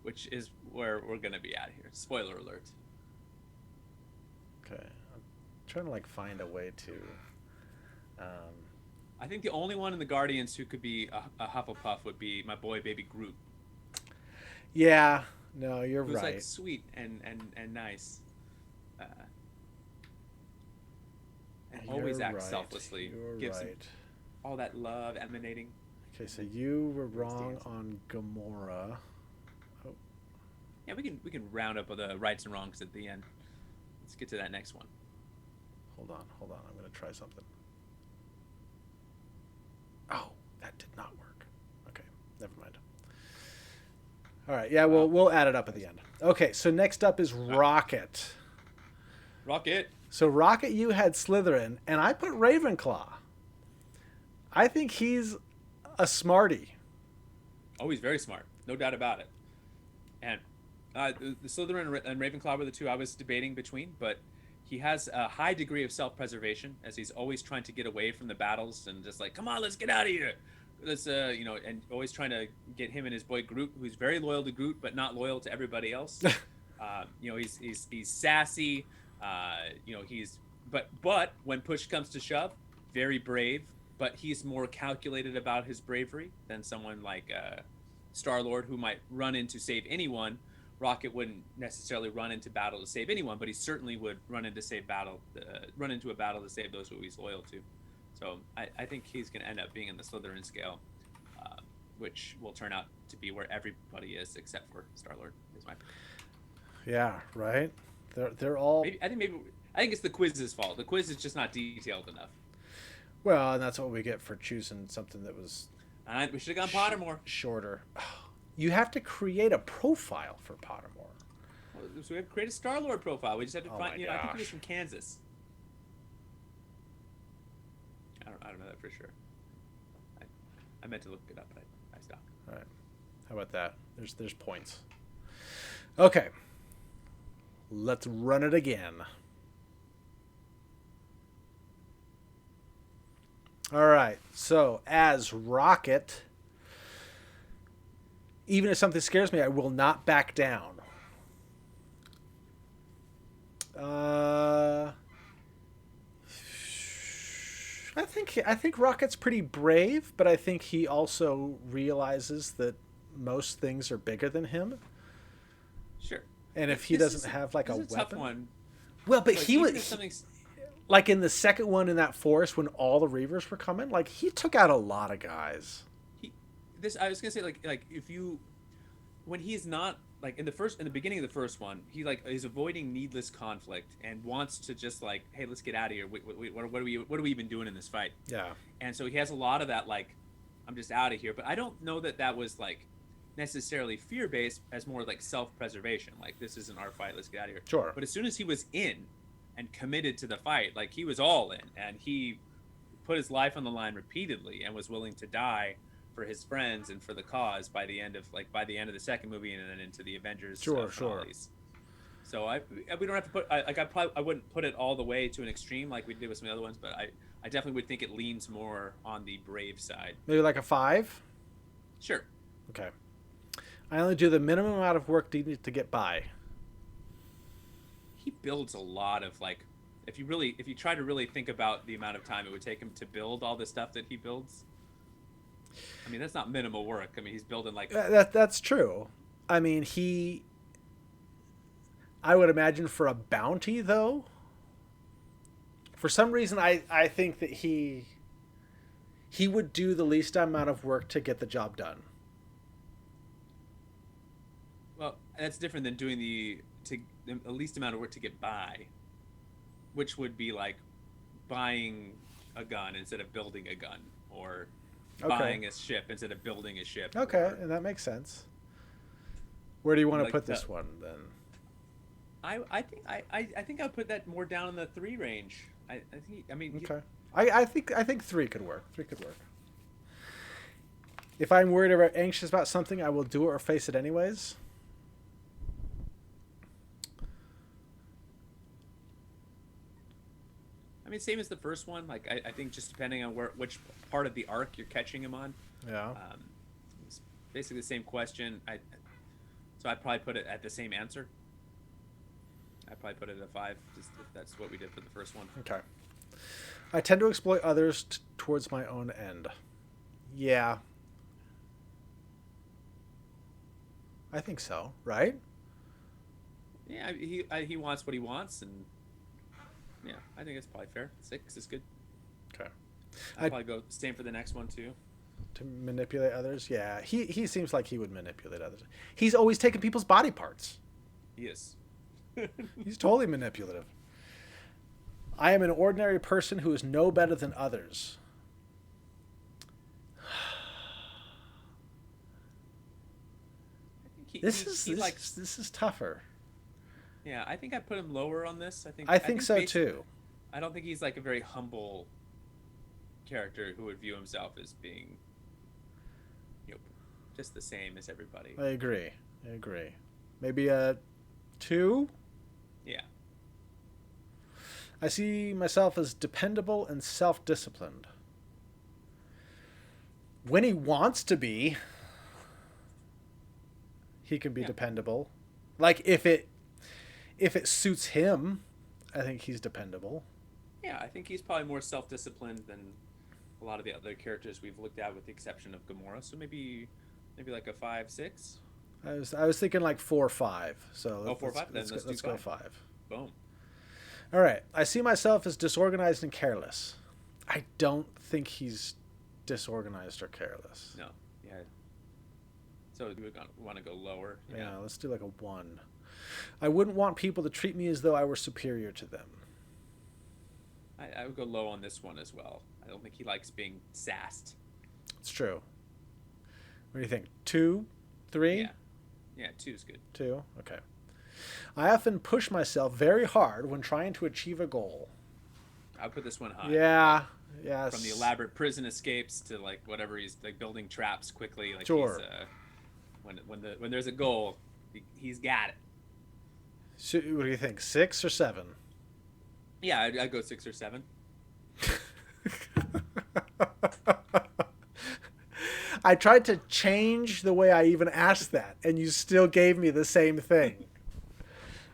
which is where we're gonna be at here. Spoiler alert. Okay, I'm trying to like find a way to. I think the only one in the Guardians who could be a Hufflepuff would be my boy, baby Groot. Yeah, no, you're right. Who's like sweet and nice, and always acts selflessly. Gives him all that love emanating. Okay, so you were wrong on Gamora. Yeah, we can round up the rights and wrongs at the end. Let's get to that next one. Hold on. I'm going to try something. Oh, that did not work. Okay, never mind. All right, yeah, we'll add it up at the end. Okay, so next up is Rocket. Rocket. So Rocket, you had Slytherin, and I put Ravenclaw. I think he's a smarty. Oh, he's very smart, no doubt about it. And the Slytherin and Ravenclaw were the two I was debating between, but he has a high degree of self-preservation, as he's always trying to get away from the battles and just like, come on, let's get out of here. Let's and always trying to get him and his boy Groot, who's very loyal to Groot but not loyal to everybody else. He's sassy. But when push comes to shove, very brave. But he's more calculated about his bravery than someone like Star-Lord, who might run in to save anyone. Rocket wouldn't necessarily run into battle to save anyone, but he certainly would run into a battle to save those who he's loyal to. So I think he's going to end up being in the Slytherin scale, which will turn out to be where everybody is except for Star-Lord. Is my opinion. Yeah, right. They're all. I think it's the quiz's fault. The quiz is just not detailed enough. Well, and that's what we get for choosing something that was. We should have gone Pottermore. Shorter. You have to create a profile for Pottermore. Well, so we have to create a Star-Lord profile. We just have to find. I think he was from Kansas. I don't know that for sure. I meant to look it up, but I stopped. All right. How about that? There's points. Okay. Let's run it again. All right. So, as Rocket, even if something scares me, I will not back down. I think Rocket's pretty brave, but I think he also realizes that most things are bigger than him. Sure. And if he doesn't have like a weapon, tough one. Well, but like, he was like in the second one in that forest when all the Reavers were coming. Like he took out a lot of guys. I was gonna say like if you when he's not like in the beginning of the first one, he like is avoiding needless conflict and wants to just like, hey, let's get out of here. What are we even doing in this fight? Yeah. And so he has a lot of that like, I'm just out of here. But I don't know that was like necessarily fear-based, as more like self-preservation. Like, this isn't our fight, let's get out of here. Sure. But as soon as he was in and committed to the fight, like he was all in, and he put his life on the line repeatedly and was willing to die for his friends and for the cause by the end of the second movie and then into the Avengers finales. So we don't have to put I wouldn't put it all the way to an extreme like we did with some of the other ones, but I definitely would think it leans more on the brave side. Maybe like a 5? Sure. Okay. I only do the minimum amount of work needed to get by. He builds a lot of like, if you try to really think about the amount of time it would take him to build all the stuff that he builds. I mean, that's not minimal work. I mean, he's building like that's true. I mean, I would imagine for a bounty though. For some reason, I think that he would do the least amount of work to get the job done. Well, that's different than doing the least amount of work to get by, which would be like buying a gun instead of building a gun, or buying a ship instead of building a ship. Okay, and that makes sense. Where do you want to put this one then? I think I'll put that more down in the 3 range. Okay. I think 3 could work. 3 could work. If I'm worried or anxious about something, I will do it or face it anyways. I mean, same as the first one. Like, I think just depending on which part of the arc you're catching him on. Yeah. It's basically the same question. So I'd probably put it at the same answer. I'd probably put it at a 5, just if that's what we did for the first one. Okay. I tend to exploit others towards my own end. Yeah. I think so, right? Yeah, he wants what he wants, and yeah, I think it's probably fair. 6 is good. Okay. I'd probably go same for the next one too. To manipulate others? Yeah, he seems like he would manipulate others. He's always taking people's body parts. He is. He's totally manipulative. I am an ordinary person who is no better than others. This is tougher. Yeah, I think I put him lower on this. I think so too. I don't think he's like a very humble character who would view himself as being, just the same as everybody. I agree. Maybe a 2? Yeah. I see myself as dependable and self-disciplined. When he wants to be, he can be dependable. Like if it suits him, I think he's dependable. Yeah, I think he's probably more self-disciplined than a lot of the other characters we've looked at, with the exception of Gamora. So maybe like a 5, 6. I was thinking like 4 or 5. So 4 or 5. Then let's go 5. Boom. All right. I see myself as disorganized and careless. I don't think he's disorganized or careless. No. Yeah. So we're gonna want to go lower. Yeah. Let's do like a 1. I wouldn't want people to treat me as though I were superior to them. I would go low on this one as well. I don't think he likes being sassed. It's true. What do you think? 2, 3? Yeah, 2 is good. 2? Okay. I often push myself very hard when trying to achieve a goal. I'll put this one high. Yeah. Yes. From the elaborate prison escapes to like whatever, he's like building traps quickly. Like sure. He's, when there's a goal, he's got it. So, what do you think? 6 or 7? Yeah, I'd go 6 or 7. I tried to change the way I even asked that, and you still gave me the same thing.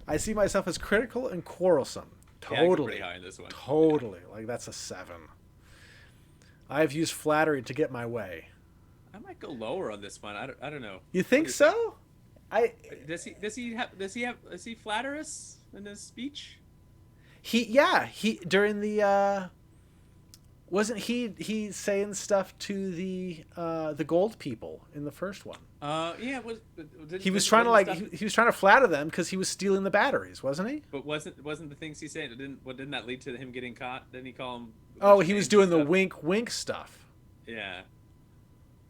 I see myself as critical and quarrelsome. Totally. Yeah, high in this one. Totally. Yeah. Like, that's a 7. I've used flattery to get my way. I might go lower on this one. I don't know. You think so? Does he flatter us in his speech? He during the wasn't he saying stuff to the gold people in the first one? Yeah. He was trying to flatter them because he was stealing the batteries, wasn't he? But wasn't the things he said, didn't that lead to him getting caught? Didn't he call him? Oh, he was doing the wink stuff. Yeah.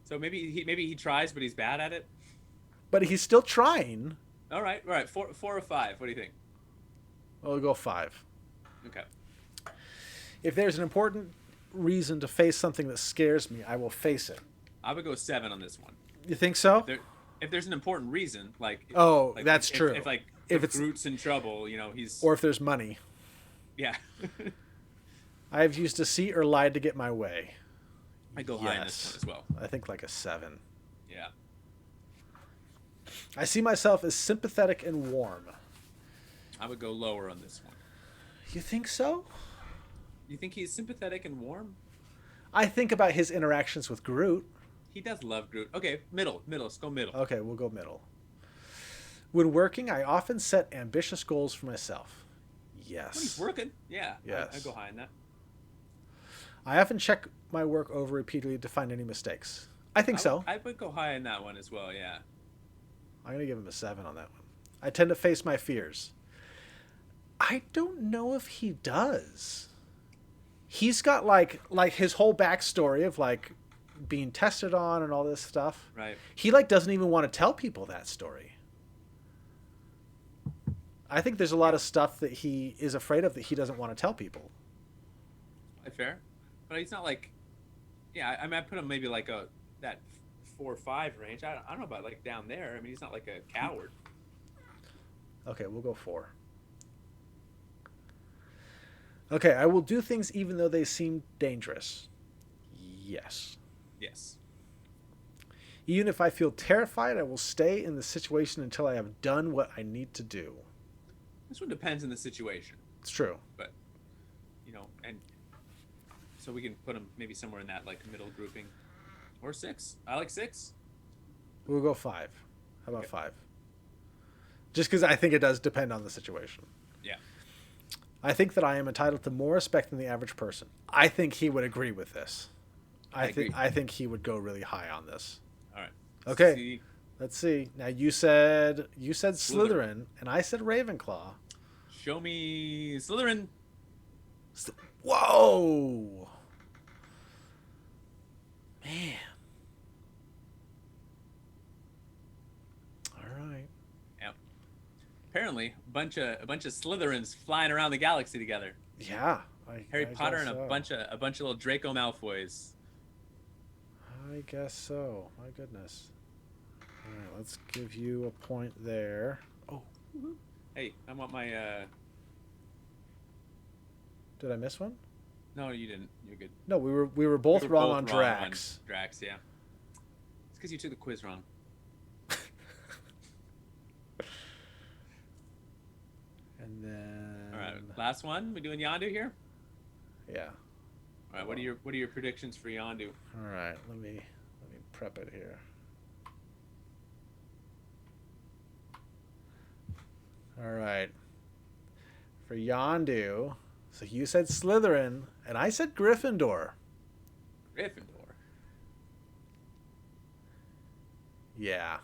So maybe he tries, but he's bad at it. But he's still trying. All right. 4 or 5. What do you think? We'll go 5. Okay. If there's an important reason to face something that scares me, I will face it. I would go 7 on this one. You think so? If there's an important reason, that's true. If it's Groot's in trouble, he's. Or if there's money. Yeah. I have used deceit or lied to get my way. I go high on this one as well. I think like a 7. Yeah. I see myself as sympathetic and warm. I would go lower on this one. You think so? You think he's sympathetic and warm? I think about his interactions with Groot. He does love Groot. Okay, middle. Let's go middle. Okay, we'll go middle. When working, I often set ambitious goals for myself. Yes. When he's working, yeah. Yes. I'd go high on that. I often check my work over repeatedly to find any mistakes. I think so. I would go high on that one as well, yeah. I'm going to give him a 7 on that one. I tend to face my fears. I don't know if he does. He's got like his whole backstory of like being tested on and all this stuff. Right. He like doesn't even want to tell people that story. I think there's a lot of stuff that he is afraid of that he doesn't want to tell people. Fair. But he's not like, yeah, I mean, I put him maybe like that 4 or 5 range. I don't know about like down there. I mean, he's not like a coward. Okay, we'll go 4. Okay, I will do things even though they seem dangerous. Yes. Yes. Even if I feel terrified, I will stay in the situation until I have done what I need to do. This one depends on the situation. It's true. But, and so we can put him maybe somewhere in that like middle grouping. Or 6. I like 6. We'll go 5. How about 5? Just because I think it does depend on the situation. Yeah. I think that I am entitled to more respect than the average person. I think he would agree with this. I agree. I think he would go really high on this. All right. Okay. Let's see. Now you said Slytherin, and I said Ravenclaw. Show me Slytherin. Whoa. Man. All right. Yep. Apparently, a bunch of Slytherins flying around the galaxy together. Yeah. Harry Potter and a bunch of little Draco Malfoys. I guess so. My goodness. All right, let's give you a point there. Oh. Hey, I want my. Did I miss one? No, you didn't. You're good. No, we were both wrong on Drax. Drax, yeah. It's because you took the quiz wrong. And then. All right, last one. We doing Yondu here? Yeah. All right. What are your predictions for Yondu? All right. Let me prep it here. All right. For Yondu, so you said Slytherin, and I said Gryffindor. Gryffindor. Yeah.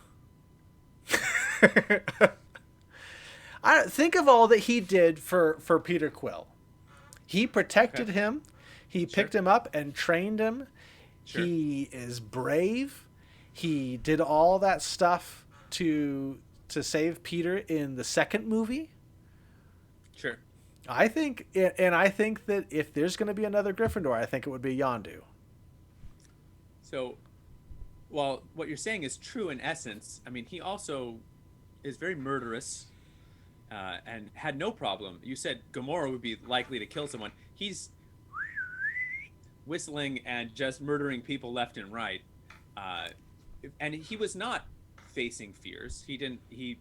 I think of all that he did for Peter Quill. He protected him. He picked him up and trained him. Sure. He is brave. He did all that stuff to save Peter in the second movie. Sure. I think that if there's going to be another Gryffindor, I think it would be Yondu. So, while what you're saying is true in essence, I mean, he also is very murderous and had no problem. You said Gamora would be likely to kill someone. He's whistling and just murdering people left and right. And he was not facing fears. He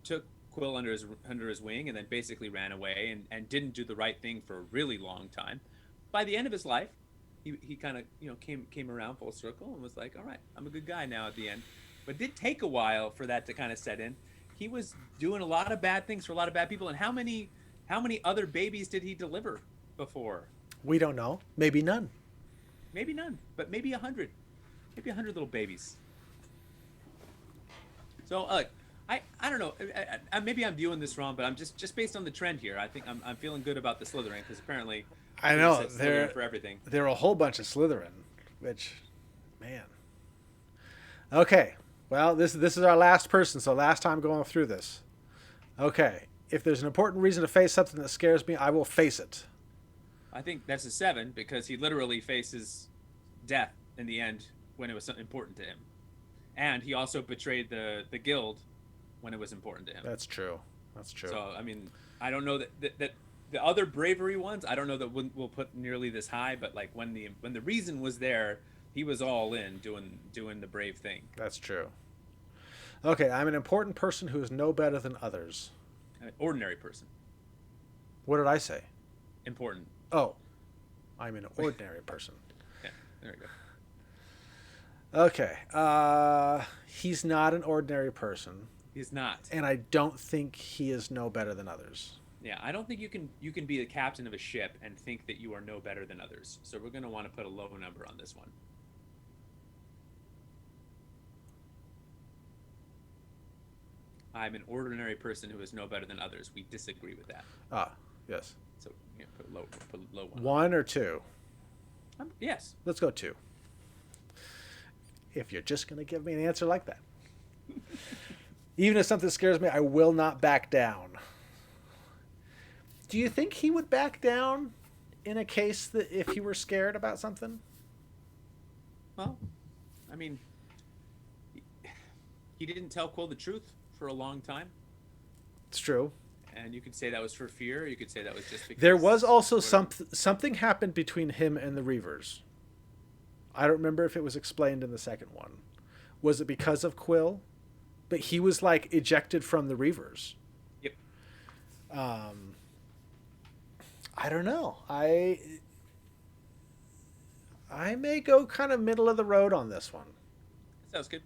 took Quill under his wing and then basically ran away and didn't do the right thing for a really long time. By the end of his life, he kind of came around full circle and was like, all right, I'm a good guy now at the end. But it did take a while for that to kind of set in. He was doing a lot of bad things for a lot of bad people. And how many other babies did he deliver before? We don't know. Maybe none. Maybe none, but maybe 100. Maybe 100 little babies. So, I don't know. Maybe I'm viewing this wrong, but I'm just based on the trend here. I think I'm feeling good about the Slytherin because apparently I know they're for everything. There are a whole bunch of Slytherin, which, man. Okay, well this is our last person, so last time going through this. Okay, if there's an important reason to face something that scares me, I will face it. I think that's a 7 because he literally faces death in the end when it was important to him, and he also betrayed the guild when it was important to him. That's true. So I mean, I don't know that the other bravery ones, I don't know that we'll put nearly this high, but like when the reason was there, he was all in doing the brave thing. That's true. Okay, I'm an important person who is no better than others. An ordinary person. What did I say? Important. Oh, I'm an ordinary person. Yeah, there we go. Okay, he's not an ordinary person. He's not. And I don't think he is no better than others. Yeah, I don't think you can be the captain of a ship and think that you are no better than others. So we're going to want to put a low number on this one. I'm an ordinary person who is no better than others. We disagree with that. Ah, yes. So put a low one. 1 or 2? Yes. Let's go 2. If you're just going to give me an answer like that. Even if something scares me, I will not back down. Do you think he would back down in a case that if he were scared about something? Well, I mean, he didn't tell Quill the truth for a long time. It's true. And you could say that was for fear. Or you could say that was just because... There was also something happened between him and the Reavers. I don't remember if it was explained in the second one. Was it because of Quill? But he was like ejected from the Reavers. Yep. I don't know. I may go kind of middle of the road on this one. Sounds good.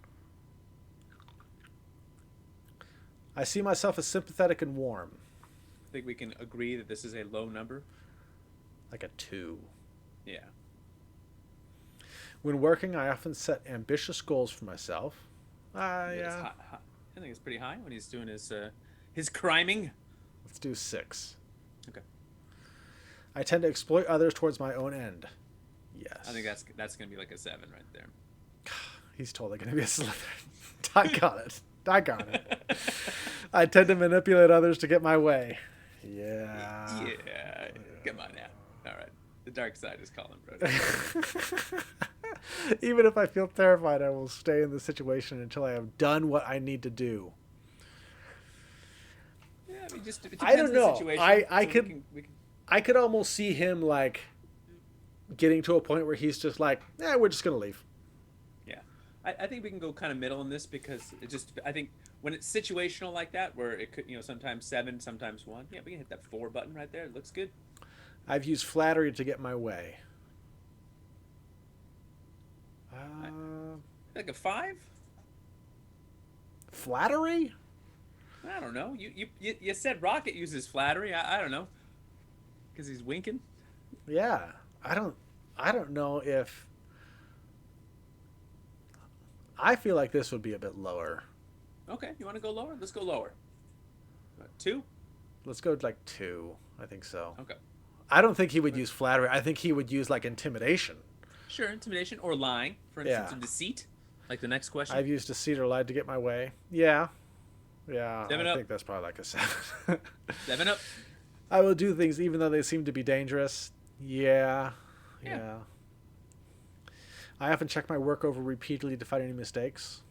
I see myself as sympathetic and warm. I think we can agree that this is a low number. Like a 2. Yeah. When working, I often set ambitious goals for myself. Yeah. I think it's pretty high when he's doing his criming. Let's do 6. Okay. I tend to exploit others towards my own end. Yes. I think that's gonna be like a 7 right there. He's totally going to be a Slytherin. I got it. I tend to manipulate others to get my way. Yeah. Yeah. Come on now. All right. The dark side is calling, Brody. Even if I feel terrified, I will stay in the situation until I have done what I need to do. Yeah, I mean, just it I don't depends on the know. situation. I could almost see him like getting to a point where he's just like, we're just gonna leave. Yeah, I think we can go kind of middle in this because I think when it's situational like that, where it could sometimes 7, sometimes 1. Yeah, we can hit that 4 button right there. It looks good. I've used flattery to get my way. Like a 5. Flattery? I don't know. You said Rocket uses flattery. I don't know. Because he's winking. Yeah, I don't know if. I feel like this would be a bit lower. Okay, you want to go lower? Let's go lower. 2? Let's go like 2. I think so. Okay. I don't think he would use flattery. I think he would use like intimidation. Sure, intimidation or lying, for instance, or deceit. Like the next question. I've used deceit or lied to get my way. Yeah. Yeah, 7 I up. think that's probably like a 7. 7 up. I will do things even though they seem to be dangerous. Yeah. I often check my work over repeatedly to find any mistakes.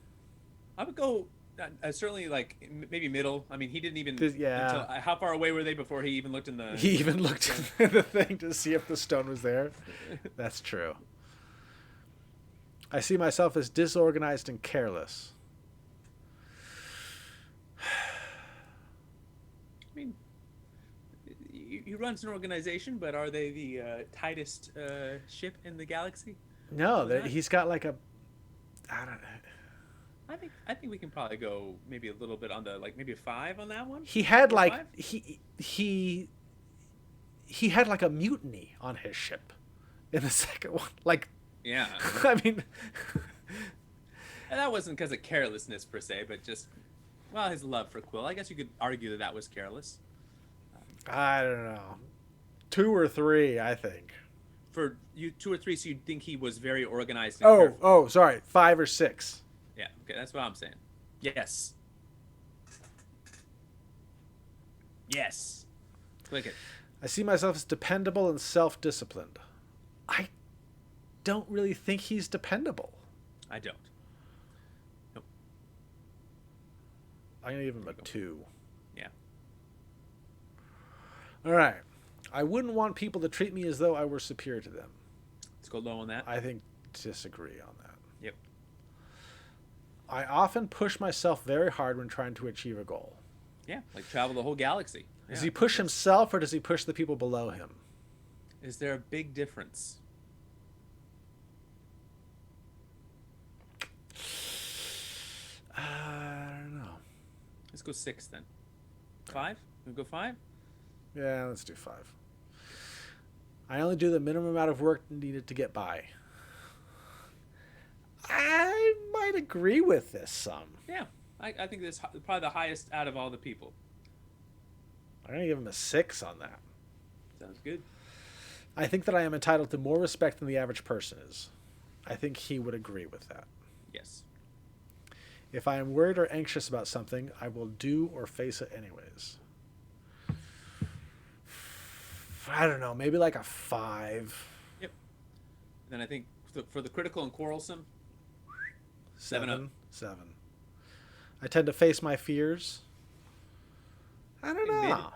I would go certainly like maybe middle. I mean, he didn't even. Yeah. How far away were they before he even looked in the? He even looked in the thing to see if the stone was there. That's true. I see myself as disorganized and careless. I mean, he runs an organization, but are they the tightest ship in the galaxy? No, he's got like a. I don't know. I think we can probably go maybe a little bit on the maybe a 5 on that one. He had 4, like 5? he had like a mutiny on his ship in the second one. Like, yeah. I mean, and that wasn't because of carelessness per se, but just his love for Quill. I guess you could argue that was careless. I don't know, 2 or 3, I think. For you, 2 or 3, so you'd think he was very organized. And careful. Oh, sorry, 5 or 6. Yeah, okay, that's what I'm saying. Yes. Yes. Click it. I see myself as dependable and self-disciplined. I don't really think he's dependable. I don't. Nope. I'm going to give him a 2. Yeah. All right. I wouldn't want people to treat me as though I were superior to them. Let's go low on that. I think disagree on that. Yep. I often push myself very hard when trying to achieve a goal. Yeah, like travel the whole galaxy. Does he push himself or does he push the people below him? Is there a big difference? I don't know. Let's go 6 then. 5? We go 5? Yeah, let's do 5. I only do the minimum amount of work needed to get by. I might agree with this some. Yeah, I think this is probably the highest out of all the people. I'm going to give him a 6 on that. Sounds good. I think that I am entitled to more respect than the average person is. I think he would agree with that. Yes. If I am worried or anxious about something, I will do or face it anyways. I don't know, maybe like a 5. Yep. Then I think for the critical and quarrelsome, 7 up. 7. I tend to face my fears. I don't know.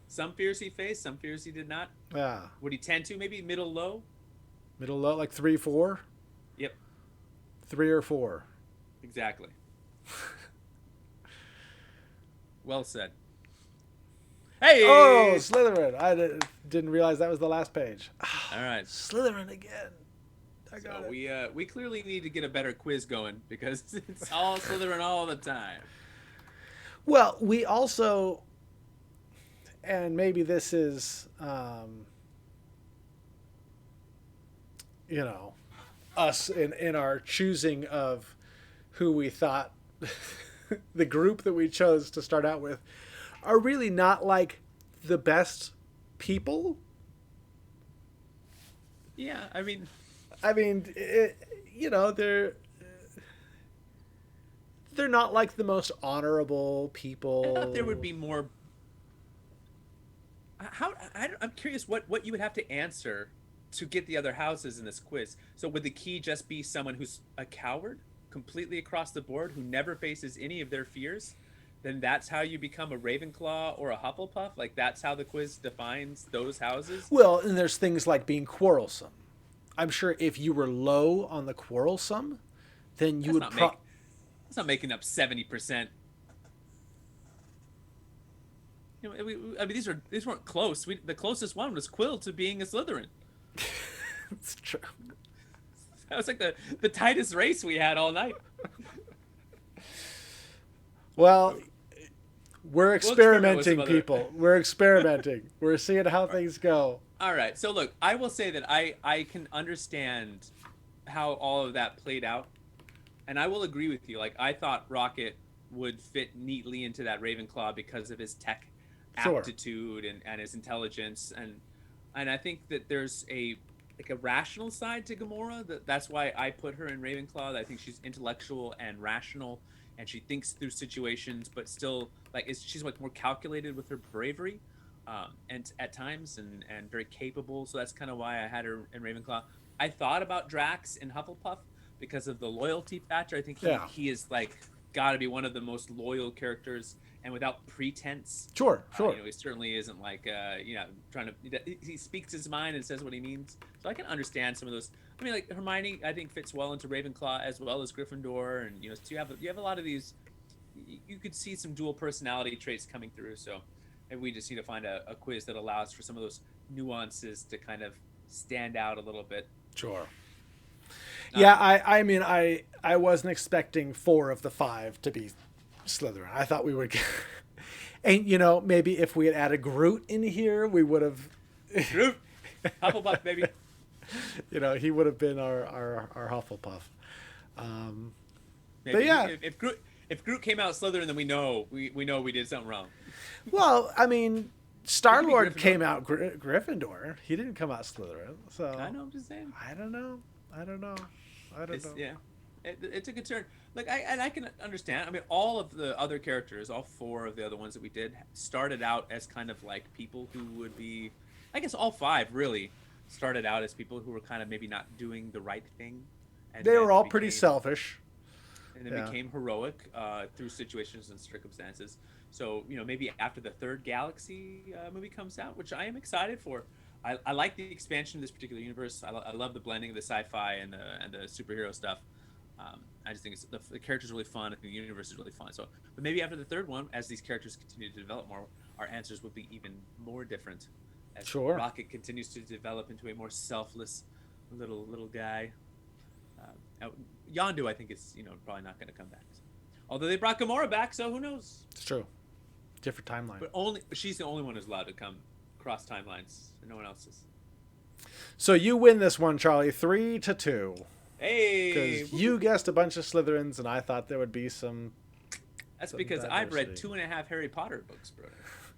Some fears he faced, some fears he did not. Yeah. Would he tend to? Maybe middle low? Middle low, like 3, 4? Yep. 3 or 4. Exactly. Well said. Hey! Oh, Slytherin. I didn't realize that was the last page. All right. Slytherin again. I got it. We clearly need to get a better quiz going because it's all Slytherin all the time. Well, we also, and maybe this is, us in our choosing of who we thought the group that we chose to start out with are really not like the best people. Yeah, I mean, they're not like the most honorable I thought there would people. be more. I'm curious what you would have to answer to get the other houses in this quiz. So would the key just be someone who's a coward completely across the board who never faces any of their fears? Then that's how you become a Ravenclaw or a Hufflepuff? Like that's how the quiz defines those houses? Well, and there's things like being quarrelsome. I'm sure if you were low on the quarrelsome, then you That's would not make that's not making up 70%. These weren't close. The closest one was Quill to being a Slytherin. It's true. That was like the tightest race we had all night. Well, we're We'll experiment with some experimenting, other. people. We're experimenting. We're seeing how things go. All right. So look, I will say that I can understand how all of that played out, and I will agree with you. Like I thought Rocket would fit neatly into that Ravenclaw because of his tech Sure. aptitude and his intelligence, and I think that there's a like a rational side to Gamora. That's why I put her in Ravenclaw. I think she's intellectual and rational, and she thinks through situations, but still she's like more calculated with her bravery, and at times and very capable. So that's kind of why I had her in Ravenclaw. I thought about Drax in Hufflepuff because of the loyalty factor. I think Yeah. he is like got to be one of the most loyal characters, and without pretense. Sure. Sure. He certainly isn't like trying to. He speaks his mind and says what he means. So I can understand some of those. I mean, like Hermione, I think fits well into Ravenclaw as well as Gryffindor, and so you have a lot of these. You could see some dual personality traits coming through. So maybe we just need to find a quiz that allows for some of those nuances to kind of stand out a little bit. Sure. Uh, Yeah, I mean, I wasn't expecting 4 of the 5 to be Slytherin. I thought we would get, and maybe if we had added Groot in here, we would have, Groot, Hufflepuff, baby. he would have been our Hufflepuff. Maybe But yeah, if Groot came out Slytherin, then we know we did something wrong. well, I mean, He Star could be Lord Gryffindor. came out Gryffindor. He didn't come out Slytherin. So I know. I'm just saying. I don't know. I don't know. I don't It's know. yeah, it's a concern. Like I can understand. I mean, all of the other characters, all 4 of the other ones that we did, started out as kind of like people who would be. I guess all 5 really started out as people who were kind of maybe not doing the right thing, and They were then all pretty became selfish. and then Yeah. became heroic through situations and circumstances. So maybe after the 3rd Galaxy movie comes out, which I am excited for. I like the expansion of this particular universe. I love the blending of the sci-fi and the superhero stuff. I just think the characters are really fun. I think the universe is really fun. So, but maybe after the 3rd one, as these characters continue to develop more, our answers will be even more different. As Sure. Rocket continues to develop into a more selfless little guy. Now, Yondu, I think, is probably not going to come back. Although they brought Gamora back, so who knows? It's true. Different timeline. But she's the only one who's allowed to come cross timelines, and no one else is. So you win this one, Charlie, 3-2. Hey, Because you guessed a bunch of Slytherins, and I thought there would be some. that's some because I've read diversity. 2.5 Harry Potter books, brother.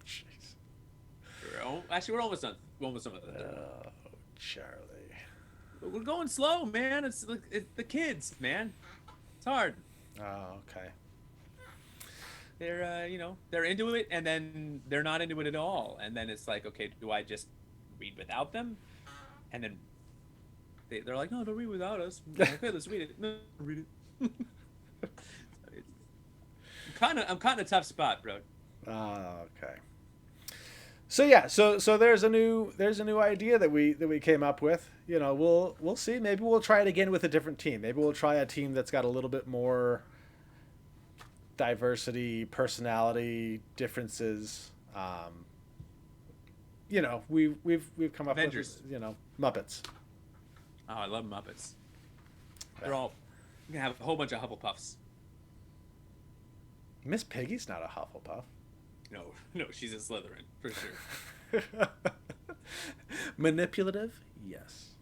Jeez. Actually, we're almost done. We're almost done with it. Oh, Charlie. But we're going slow, man. It's the kids, man. It's hard. Oh, okay. They're into it, and then they're not into it at all, and then it's like, okay, do I just read without them? And then they're like, no, don't read without us. Okay, let's read it. No, read it. I'm kind of a tough spot, bro. Oh, okay. So yeah, so there's a new idea that we came up with. We'll see. Maybe we'll try it again with a different team. Maybe we'll try a team that's got a little bit more diversity, personality differences. We've come up Avengers. with Muppets. Oh, I love Muppets. They're all we're gonna have a whole bunch of Hufflepuffs. Miss Piggy's not a Hufflepuff. No, she's a Slytherin for sure. Manipulative, yes.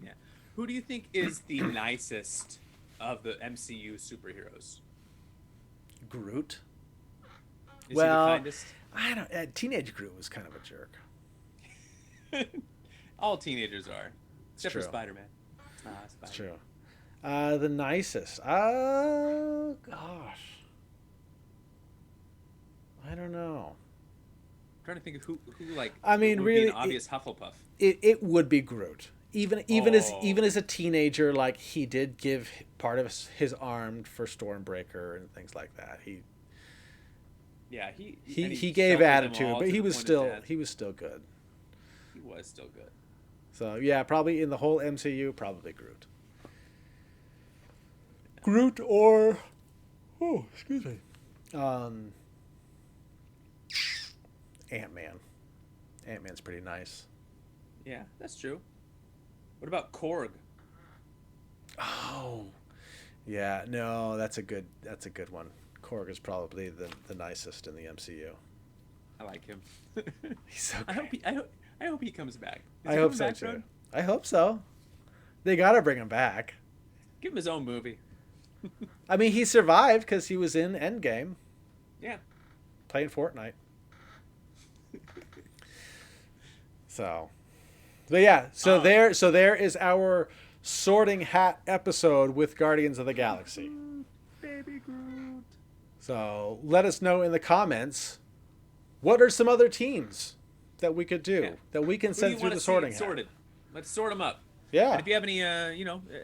Yeah. Who do you think is the nicest of the MCU superheroes? Groot. Is he the Well, kindest? I don't. Teenage Groot was kind of a jerk. All teenagers are, except for true. Spider-Man. It's true. The nicest. Oh gosh. I don't know. I'm trying to think of who like. I mean, would really, be an obvious Hufflepuff. It would be Groot. Even Oh. as a teenager, like he did give part of his arm for Stormbreaker and things like that. Yeah, He gave attitude, but he was still good. He was still good. So yeah, probably in the whole MCU, probably Groot. Groot or excuse me, Ant-Man. Ant-Man's pretty nice. Yeah, that's true. What about Korg? Oh, yeah. No, that's a good one. Korg is probably the nicest in the MCU. I like him. He's so I great. hope he comes back. I hope so too. I hope so. They gotta bring him back. Give him his own movie. I mean, he survived because he was in Endgame. Yeah. Playing Fortnite. So, but yeah. So there is our Sorting Hat episode with Guardians of the Galaxy. Baby Groot. So let us know in the comments, what are some other teams that we could do that we can Who do send you through wanna the see Sorting Hat? sorted? Let's sort them up. Yeah. And if you have any,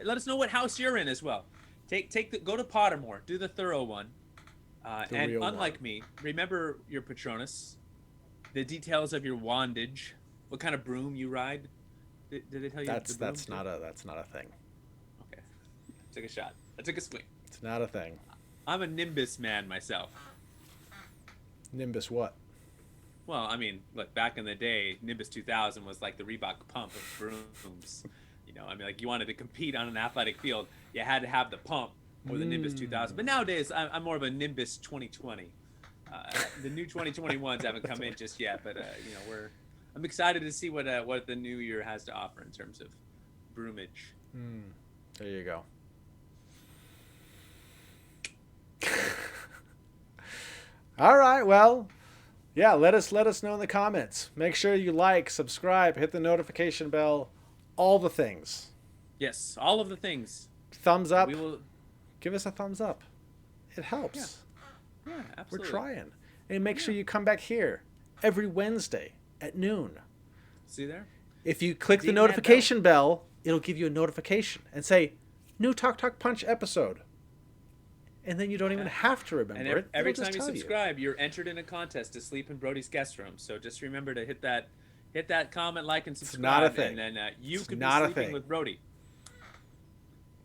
let us know what house you're in as well. Go to Pottermore, do the thorough one, and unlike me, remember your Patronus, the details of your wandage, what kind of broom you ride. Did they tell you? That's not a thing. Okay, took a shot. I took a swing. It's not a thing. I'm a Nimbus man myself. Nimbus what? Well, I mean, look, back in the day, Nimbus 2000 was like the Reebok pump of brooms. I mean, like you wanted to compete on an athletic field, you had to have the pump or the Nimbus 2000. But nowadays, I'm more of a Nimbus 2020. The new 2021s haven't come in just yet, but I'm excited to see what the new year has to offer in terms of broomage. There you go. All right, well, yeah, let us know in the comments. Make sure you like, subscribe, hit the notification bell, all the things. Yes, all of the things. Thumbs up. We will give us a thumbs up. It helps. Yeah, absolutely. We're trying. And make sure you come back here every Wednesday at noon. See there? If you click the notification bell, it'll give you a notification and say, new Talk Talk Punch episode. And then you don't even have to remember it. Every time you subscribe, you're entered in a contest to sleep in Brody's guest room. So just remember to hit that comment, like, and subscribe. It's not a thing. And then you could be not sleeping with Brody,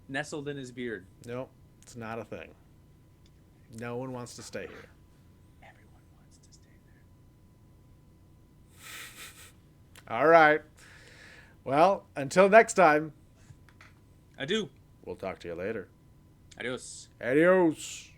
nestled in his beard. Nope, it's not a thing. No one wants to stay here. Everyone wants to stay there. All right. Well, until next time. Adieu. We'll talk to you later. Adios. Adios.